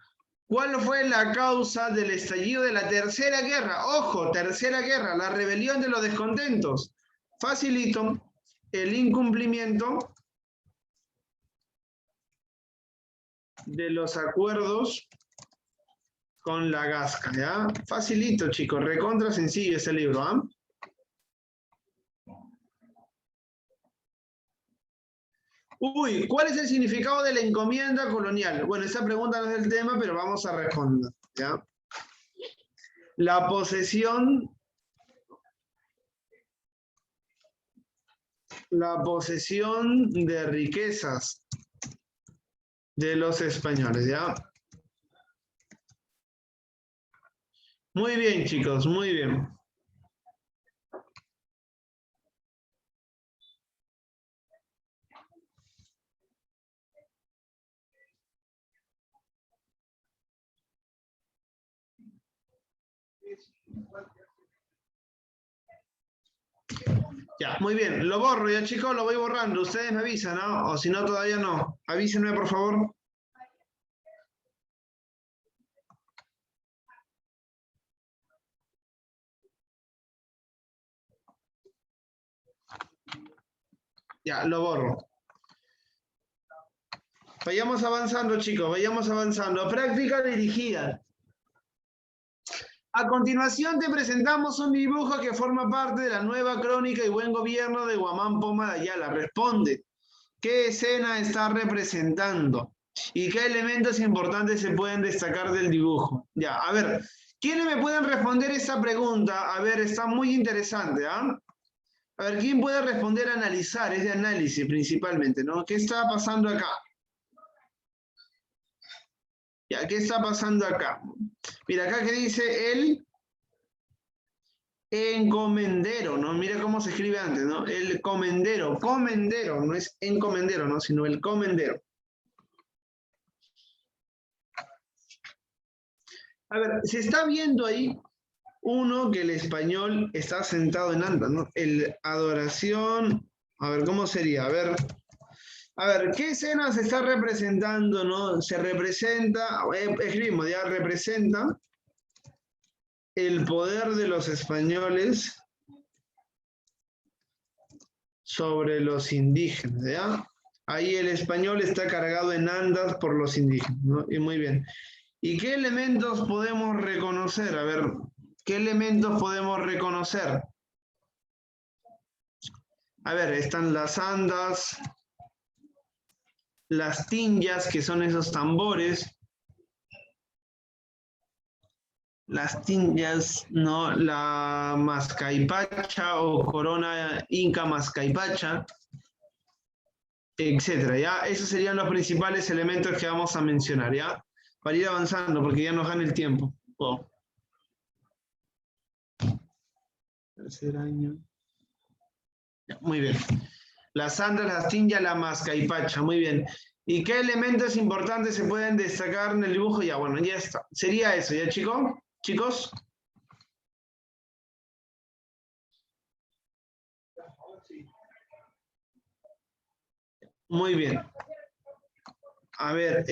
¿Cuál fue la causa del estallido de la Tercera Guerra? Ojo, Tercera Guerra, la rebelión de los descontentos. Facilito, el incumplimiento de los acuerdos con la Gasca, ¿ya? Facilito, chicos, recontra sencillo ese libro, ¿ah? Uy, ¿cuál es el significado de la encomienda colonial? Bueno, esa pregunta no es el tema, pero vamos a responder, ¿ya? La posesión de riquezas de los españoles, ¿ya? Muy bien, chicos, muy bien. Ya, muy bien. Lo borro ya, chicos, lo voy borrando. Ustedes me avisan, ¿no? O si no, todavía no. Avísenme, por favor. Ya, lo borro. Vayamos avanzando, chicos, vayamos avanzando. Práctica dirigida. A continuación te presentamos un dibujo que forma parte de la nueva crónica y buen gobierno de Guamán Poma de Ayala. Responde, ¿qué escena está representando? ¿Y qué elementos importantes se pueden destacar del dibujo? Ya, a ver, ¿quiénes me pueden responder esta pregunta? A ver, está muy interesante, ¿ah? A ver, ¿quién puede responder a analizar? Es de análisis principalmente, ¿no? ¿Qué está pasando acá? Ya, ¿qué está pasando acá? Mira, acá que dice el encomendero, ¿no? Mira cómo se escribe antes, ¿no? El comendero, no es encomendero, ¿no? Sino el comendero. A ver, se está viendo ahí uno que el español está sentado en anda, ¿no? El adoración, a ver, ¿cómo sería? A ver, ¿qué escena se está representando, no? Se representa, escribimos, ya representa el poder de los españoles sobre los indígenas, ¿ya? Ahí el español está cargado en andas por los indígenas, ¿no? Y muy bien. ¿Y qué elementos podemos reconocer? A ver, ¿qué elementos podemos reconocer? A ver, están las andas, las tinjas, que son esos tambores, las tinjas, ¿no? La mascaipacha o corona inca mascaipacha, etcétera, ¿ya? Esos serían los principales elementos que vamos a mencionar, ¿ya? Para ir avanzando, porque ya nos gana el tiempo. Oh. Tercer año. Ya, muy bien. Las andas, las tinjas, la mascaipacha, muy bien. ¿Y qué elementos importantes se pueden destacar en el dibujo? Ya, bueno, ya está. Sería eso, ¿ya, chicos? ¿Chicos? Muy bien. A ver,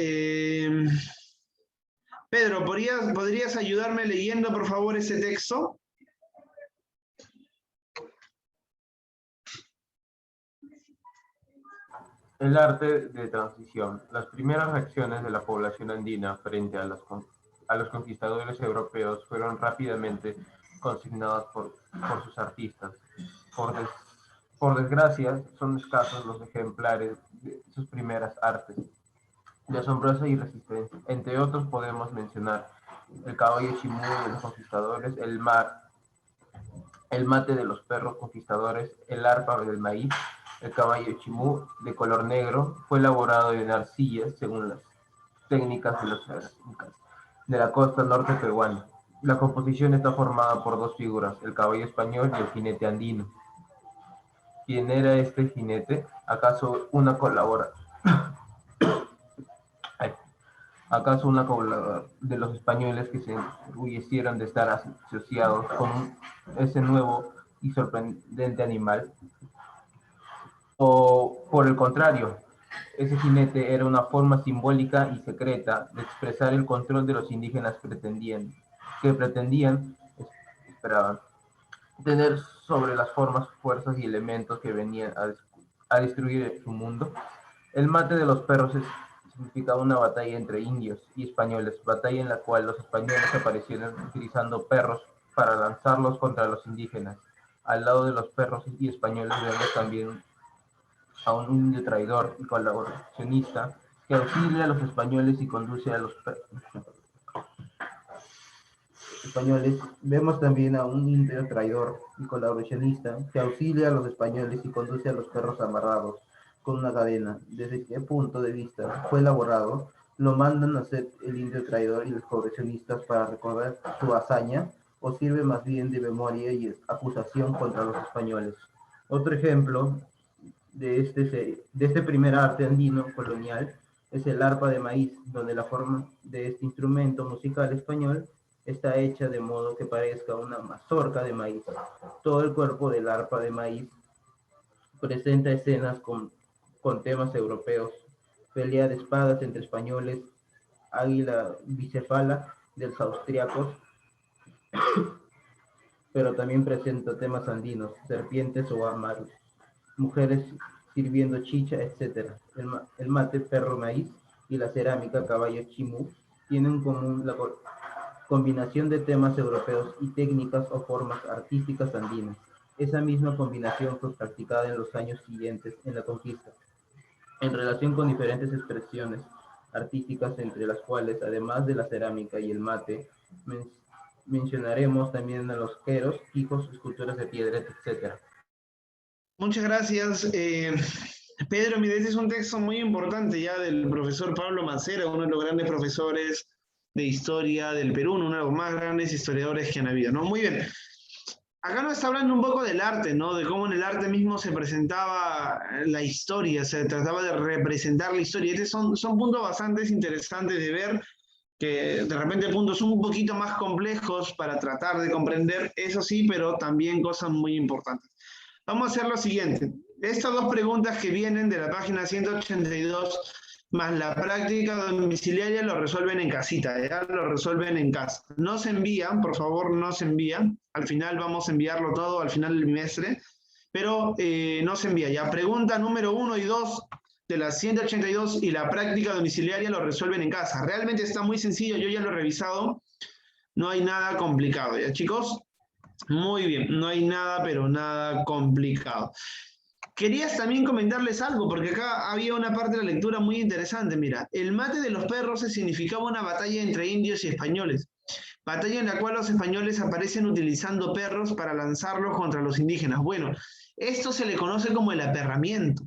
Pedro, ¿podrías ayudarme leyendo, por favor, ese texto? El arte de transición. Las primeras reacciones de la población andina frente a los conquistadores europeos fueron rápidamente consignadas por sus artistas. Por desgracia, son escasos los ejemplares de sus primeras artes, de asombrosa y resistencia. Entre otros podemos mencionar el caballo chimú de los conquistadores, el mate de los perros conquistadores, el arpa del maíz. El caballo chimú, de color negro, fue elaborado en arcilla según las técnicas de los incas de la costa norte peruana. La composición está formada por dos figuras, el caballo español y el jinete andino. ¿Quién era este jinete? ¿Acaso una colaboradora de los españoles que se enorgullecieron de estar asociados con ese nuevo y sorprendente animal? ¿O por el contrario, ese jinete era una forma simbólica y secreta de expresar el control de los indígenas que pretendían, esperaban, tener sobre las formas, fuerzas y elementos que venían a destruir su mundo? El mate de los perros significaba una batalla entre indios y españoles, batalla en la cual los españoles aparecieron utilizando perros para lanzarlos contra los indígenas. Al lado de los perros y españoles vemos también a un indio traidor y colaboracionista que auxilia a los españoles y conduce a los españoles. Vemos también a un indio traidor y colaboracionista que auxilia a los españoles y conduce a los perros amarrados con una cadena. Desde qué punto de vista fue elaborado, lo mandan a hacer el indio traidor y los colaboracionistas para recordar su hazaña, o sirve más bien de memoria y acusación contra los españoles. Otro ejemplo de este primer arte andino colonial es el arpa de maíz, donde la forma de este instrumento musical español está hecha de modo que parezca una mazorca de maíz. Todo el cuerpo del arpa de maíz Presenta escenas con temas europeos, pelea de espadas entre españoles, águila bicefala de los austriacos, pero también presenta temas andinos, serpientes o amaros, mujeres sirviendo chicha, etc. El mate, perro maíz, y la cerámica, caballo chimú, tienen en común la combinación de temas europeos y técnicas o formas artísticas andinas. Esa misma combinación fue practicada en los años siguientes en la conquista, en relación con diferentes expresiones artísticas, entre las cuales, además de la cerámica y el mate, mencionaremos también a los queros, quijos, esculturas de piedra, etc. Muchas gracias. Pedro, mire, este es un texto muy importante ya del profesor Pablo Macera, uno de los grandes profesores de historia del Perú, uno de los más grandes historiadores que han habido, ¿no? Muy bien. Acá nos está hablando un poco del arte, ¿no? De cómo en el arte mismo se presentaba la historia, se trataba de representar la historia. Estos son puntos bastante interesantes de ver, que de repente puntos un poquito más complejos para tratar de comprender, eso sí, pero también cosas muy importantes. Vamos a hacer lo siguiente. Estas dos preguntas que vienen de la página 182 más la práctica domiciliaria lo resuelven en casita, ¿ya? Lo resuelven en casa. No se envían, por favor, no se envían. Al final vamos a enviarlo todo al final del bimestre, pero no se envía. Ya, pregunta número 1 y 2 de la 182 y la práctica domiciliaria lo resuelven en casa. Realmente está muy sencillo, yo ya lo he revisado. No hay nada complicado, ¿ya, chicos? Muy bien, no hay nada, pero nada complicado. Querías también comentarles algo, porque acá había una parte de la lectura muy interesante. Mira, el mate de los perros significaba una batalla entre indios y españoles. Batalla en la cual los españoles aparecen utilizando perros para lanzarlos contra los indígenas. Bueno, esto se le conoce como el aperramiento.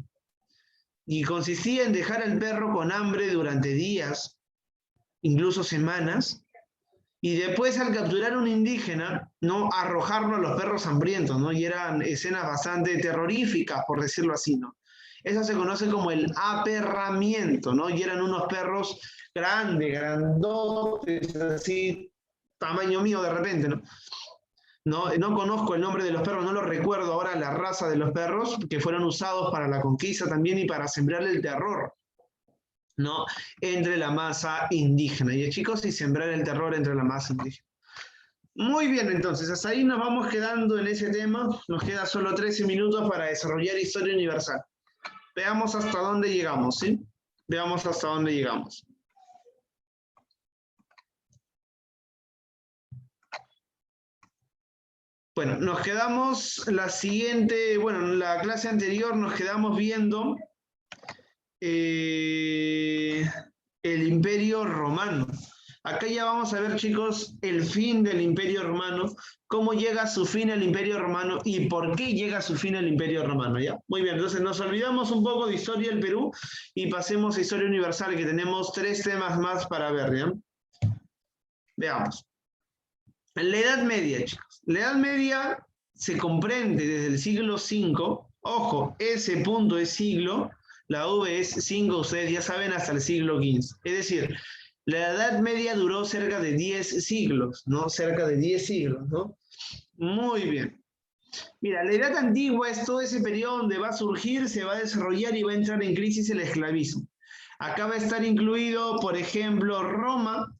Y consistía en dejar al perro con hambre durante días, incluso semanas, y después al capturar un indígena, ¿no? Arrojarlo a los perros hambrientos, ¿no? Y eran escenas bastante terroríficas, por decirlo así, ¿no? Eso se conoce como el aperramiento, ¿no? Y eran unos perros grandes, grandotes, así, tamaño mío de repente, ¿no? No conozco el nombre de los perros, no lo recuerdo ahora la raza de los perros, que fueron usados para la conquista también y para sembrar el terror, ¿no? Entre la masa indígena. Y chicos, y sembrar el terror entre la masa indígena. Muy bien, entonces, hasta ahí nos vamos quedando en ese tema. Nos queda solo 13 minutos para desarrollar historia universal. Veamos hasta dónde llegamos, ¿sí? Veamos hasta dónde llegamos. Bueno, nos quedamos la siguiente, bueno, en la clase anterior nos quedamos viendo el Imperio Romano. Acá ya vamos a ver, chicos, el fin del Imperio Romano, cómo llega a su fin el Imperio Romano y por qué llega a su fin el Imperio Romano, ¿ya? Muy bien, entonces nos olvidamos un poco de historia del Perú y pasemos a historia universal, que tenemos 3 temas más para ver, ¿ya? Veamos. La Edad Media, chicos. La Edad Media se comprende desde el siglo V, ojo, ese punto es siglo, la V es 5, ustedes ya saben, hasta el siglo XV. Es decir, la Edad Media duró cerca de 10 siglos, ¿no? Cerca de 10 siglos, ¿no? Muy bien. Mira, la Edad Antigua es todo ese periodo donde va a surgir, se va a desarrollar y va a entrar en crisis el esclavismo. Acá va a estar incluido, por ejemplo, Roma,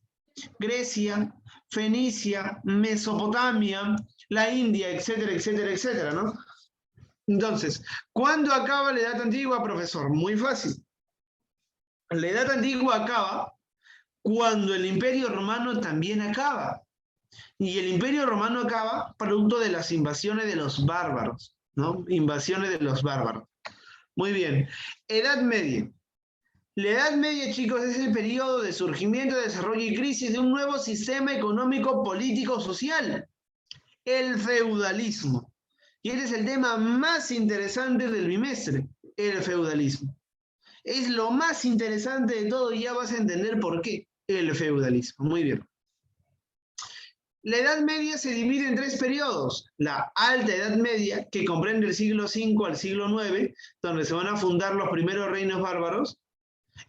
Grecia, Fenicia, Mesopotamia, la India, etcétera, etcétera, etcétera, ¿no? Entonces, ¿cuándo acaba la Edad Antigua, profesor? Muy fácil. La Edad Antigua acaba cuando el Imperio Romano también acaba. Y el Imperio Romano acaba producto de las invasiones de los bárbaros, ¿no? Invasiones de los bárbaros. Muy bien. Edad Media. La Edad Media, chicos, es el periodo de surgimiento, desarrollo y crisis de un nuevo sistema económico, político, social. El feudalismo. Y ese es el tema más interesante del bimestre, el feudalismo. Es lo más interesante de todo y ya vas a entender por qué. El feudalismo. Muy bien. La Edad Media se divide en 3 periodos. La Alta Edad Media, que comprende el siglo V al siglo IX, donde se van a fundar los primeros reinos bárbaros.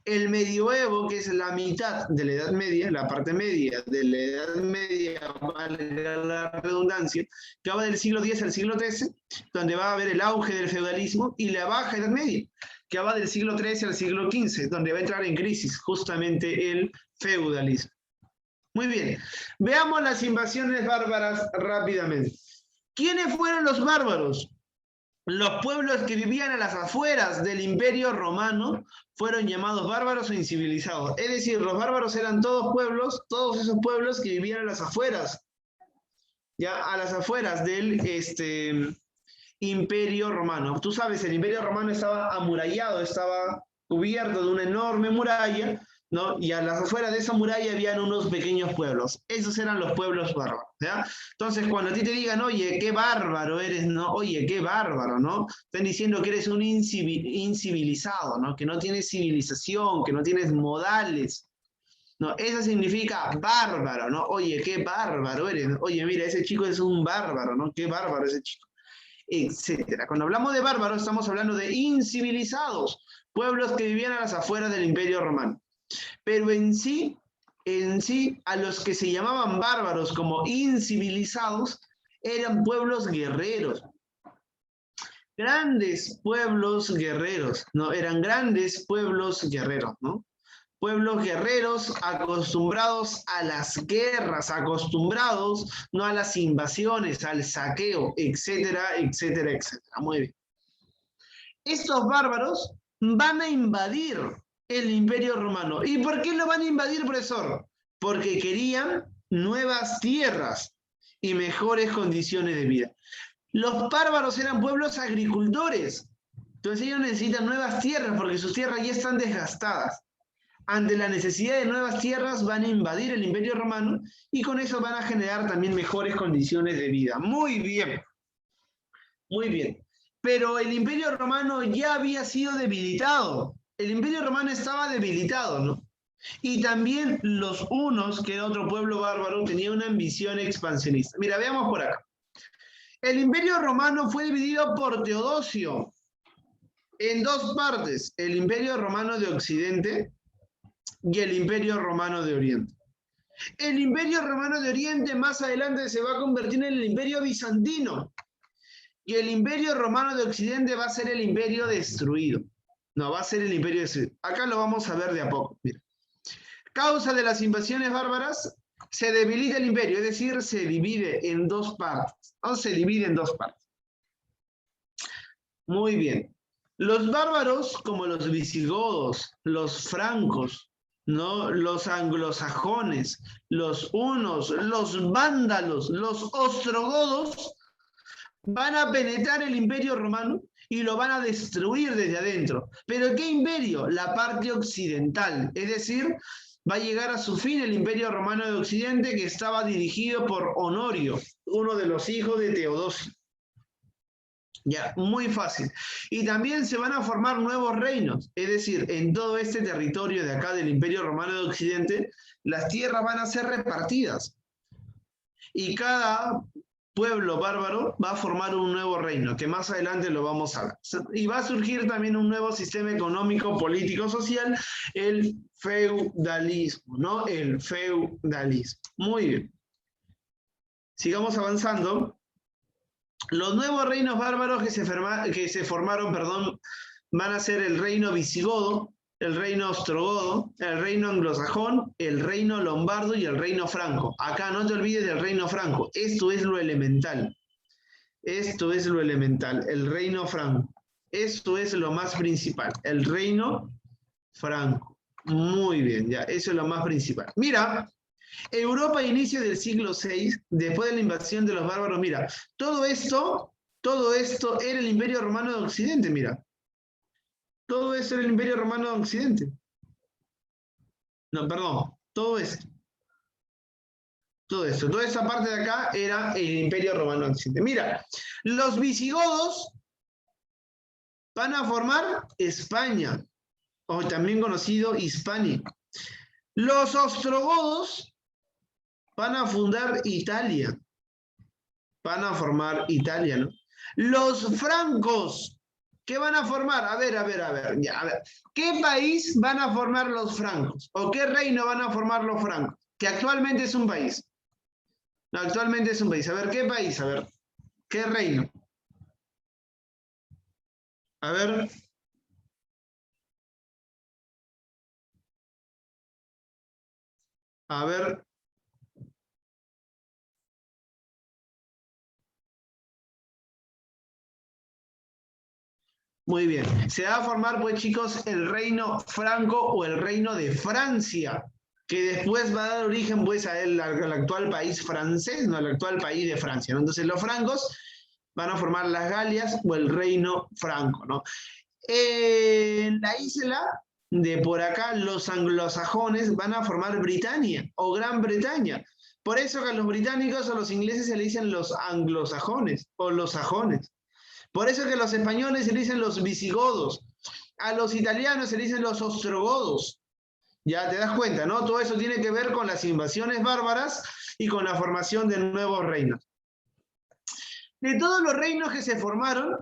El medioevo, que es la mitad de la Edad Media, la parte media de la Edad Media, valga la redundancia, que va del siglo X al siglo XIII, donde va a haber el auge del feudalismo, y la Baja Edad Media, que va del siglo XIII al siglo XV, donde va a entrar en crisis justamente el feudalismo. Muy bien, veamos las invasiones bárbaras rápidamente. ¿Quiénes fueron los bárbaros? Los pueblos que vivían a las afueras del Imperio Romano fueron llamados bárbaros o incivilizados. Es decir, los bárbaros eran todos esos pueblos que vivían a las afueras, ya a las afueras del Imperio Romano. Tú sabes, el Imperio Romano estaba amurallado, estaba cubierto de una enorme muralla, ¿no? Y a las afueras de esa muralla habían unos pequeños pueblos. Esos eran los pueblos bárbaros, ¿ya? Entonces, cuando a ti te digan, oye, qué bárbaro eres, ¿no? Oye, qué bárbaro, ¿no? Están diciendo que eres un incivilizado, ¿no? Que no tienes civilización, que no tienes modales, ¿no? Eso significa bárbaro, ¿no? Oye, qué bárbaro eres, ¿no? Oye, mira, ese chico es un bárbaro, ¿no? Qué bárbaro ese chico, etcétera. Cuando hablamos de bárbaros, estamos hablando de incivilizados, pueblos que vivían a las afueras del Imperio Romano. Pero en sí, a los que se llamaban bárbaros como incivilizados, eran pueblos guerreros. Grandes pueblos guerreros, ¿no? Eran grandes pueblos guerreros, ¿no? Pueblos guerreros acostumbrados a las guerras, acostumbrados no a las invasiones, al saqueo, etcétera, etcétera, etcétera. Muy bien. Estos bárbaros van a invadir el Imperio Romano. ¿Y por qué lo van a invadir, profesor? Porque querían nuevas tierras y mejores condiciones de vida. Los bárbaros eran pueblos agricultores. Entonces ellos necesitan nuevas tierras porque sus tierras ya están desgastadas. Ante la necesidad de nuevas tierras van a invadir el Imperio Romano y con eso van a generar también mejores condiciones de vida. Muy bien. Muy bien. Pero el Imperio Romano ya había sido debilitado. El Imperio Romano estaba debilitado, ¿no? Y también los hunos, que era otro pueblo bárbaro, tenían una ambición expansionista. Mira, veamos por acá. El Imperio Romano fue dividido por Teodosio en dos partes, el Imperio Romano de Occidente y el Imperio Romano de Oriente. El Imperio Romano de Oriente más adelante se va a convertir en el Imperio Bizantino. Y el Imperio Romano de Occidente va a ser el imperio destruido. No, va a ser el imperio destruido. Acá lo vamos a ver de a poco. Mira. Causa de las invasiones bárbaras, se debilita el imperio, es decir, se divide en dos partes. ¿No? Se divide en dos partes. Muy bien. Los bárbaros, como los visigodos, los francos, ¿no? Los anglosajones, los hunos, los vándalos, los ostrogodos, van a penetrar el Imperio Romano y lo van a destruir desde adentro. ¿Pero qué imperio? La parte occidental. Es decir, va a llegar a su fin el Imperio Romano de Occidente, que estaba dirigido por Honorio, uno de los hijos de Teodosio. Ya, muy fácil. Y también se van a formar nuevos reinos. Es decir, en todo este territorio de acá del Imperio Romano de Occidente, las tierras van a ser repartidas. Y cada pueblo bárbaro va a formar un nuevo reino, que más adelante lo vamos a ver. Y va a surgir también un nuevo sistema económico, político, social, el feudalismo, ¿no? El feudalismo. Muy bien. Sigamos avanzando. Los nuevos reinos bárbaros que se formaron, van a ser el reino visigodo, el reino ostrogodo, el reino anglosajón, el reino lombardo y el reino franco. Acá no te olvides del reino franco. Esto es lo elemental. Esto es lo elemental, el reino franco. Esto es lo más principal, el reino franco. Muy bien, ya, eso es lo más principal. Mira, Europa a inicios del siglo VI, después de la invasión de los bárbaros, mira, todo esto era el Imperio Romano de Occidente, mira. Todo eso era el Imperio Romano de Occidente. No, perdón, todo esto. Todo esto, toda esa parte de acá era el Imperio Romano de Occidente. Mira, los visigodos van a formar España, o también conocido Hispania. Los ostrogodos van a fundar Italia. Van a formar Italia, ¿no? Los francos ¿Qué van a formar? A ver, ya, a ver. ¿Qué país van a formar los francos? ¿O qué reino van a formar los francos? Que actualmente es un país. No, actualmente es un país. A ver, ¿qué país? A ver, ¿qué reino? A ver. A ver. Muy bien. Se va a formar, pues, chicos, el reino franco o el reino de Francia, que después va a dar origen, pues, al actual país francés, no al actual país de Francia, ¿no? Entonces, los francos van a formar las Galias o el reino franco, ¿no? En la isla de por acá, los anglosajones van a formar Britania o Gran Bretaña. Por eso que a los británicos o a los ingleses se le dicen los anglosajones o los sajones. Por eso que a los españoles se le dicen los visigodos. A los italianos se le dicen los ostrogodos. Ya te das cuenta, ¿no? Todo eso tiene que ver con las invasiones bárbaras y con la formación de nuevos reinos. De todos los reinos que se formaron,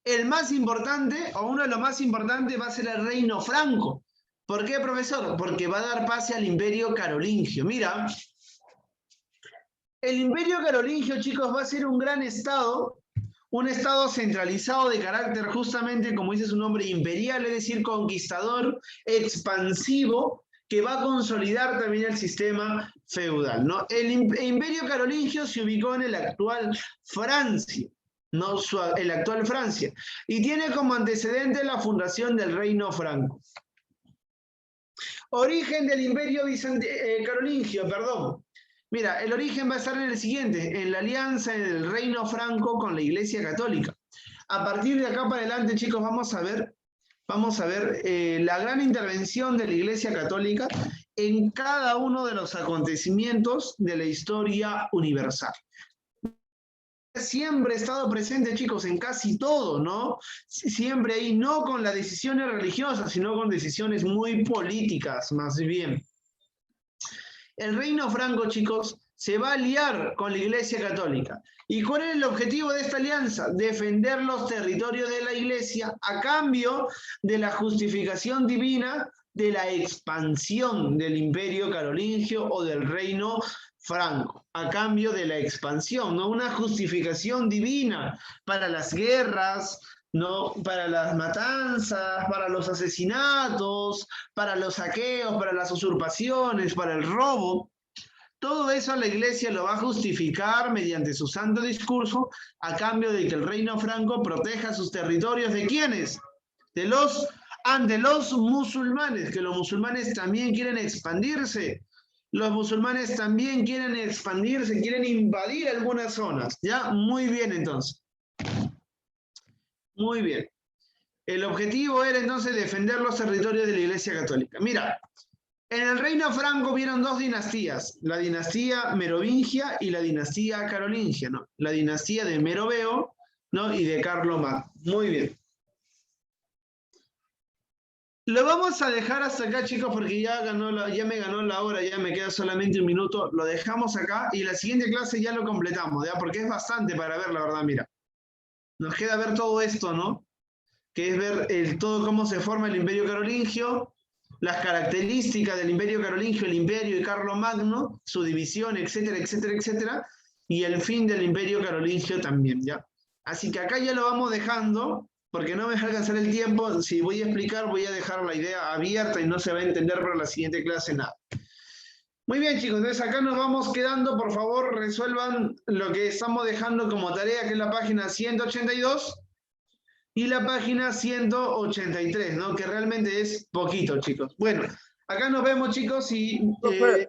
el más importante, o uno de los más importantes, va a ser el reino franco. ¿Por qué, profesor? Porque va a dar pase al imperio carolingio. Mira, el imperio carolingio, chicos, va a ser un gran estado, un estado centralizado de carácter justamente, como dice su nombre, imperial, es decir, conquistador, expansivo, que va a consolidar también el sistema feudal, ¿no? El imperio carolingio se ubicó en el actual Francia, ¿no? El actual Francia, y tiene como antecedente la fundación del reino franco. Origen del imperio carolingio, perdón. Mira, el origen va a estar en el siguiente, en la alianza en el reino franco con la Iglesia Católica. A partir de acá para adelante, chicos, vamos a ver la gran intervención de la Iglesia Católica en cada uno de los acontecimientos de la historia universal. Siempre ha estado presente, chicos, en casi todo, ¿no? Siempre ahí, no con las decisiones religiosas, sino con decisiones muy políticas, más bien. El reino franco, chicos, se va a aliar con la Iglesia Católica. ¿Y cuál es el objetivo de esta alianza? Defender los territorios de la Iglesia a cambio de la justificación divina de la expansión del imperio carolingio o del reino franco, a cambio de la expansión, ¿no? Una justificación divina para las guerras, ¿no? Para las matanzas, para los asesinatos, para los saqueos, para las usurpaciones, para el robo. Todo eso la Iglesia lo va a justificar mediante su santo discurso a cambio de que el reino franco proteja sus territorios. ¿De quiénes? Ante los musulmanes, que los musulmanes también quieren expandirse. Los musulmanes también quieren expandirse, quieren invadir algunas zonas. ¿Ya? Muy bien, entonces. Muy bien. El objetivo era entonces defender los territorios de la Iglesia Católica. Mira, en el reino franco vieron dos dinastías, la dinastía merovingia y la dinastía carolingia, ¿no? La dinastía de Meroveo, ¿no? Y de Carlomagno. Muy bien. Lo vamos a dejar hasta acá, chicos, porque ya me ganó la hora, ya me queda solamente un minuto. Lo dejamos acá y la siguiente clase ya lo completamos, ¿ya? Porque es bastante para ver, la verdad, mira. Nos queda ver todo esto, ¿no? Que es ver todo cómo se forma el imperio carolingio, las características del imperio carolingio, el imperio y Carlomagno, su división, etcétera, etcétera, etcétera, y el fin del imperio carolingio también, ¿ya? Así que acá ya lo vamos dejando, porque no me va a alcanzar el tiempo. Si voy a explicar, voy a dejar la idea abierta y no se va a entender para la siguiente clase nada. Muy bien, chicos, entonces acá nos vamos quedando. Por favor, resuelvan lo que estamos dejando como tarea, que es la página 182 y la página 183, ¿no? Que realmente es poquito, chicos. Bueno, acá nos vemos, chicos, y... Profe,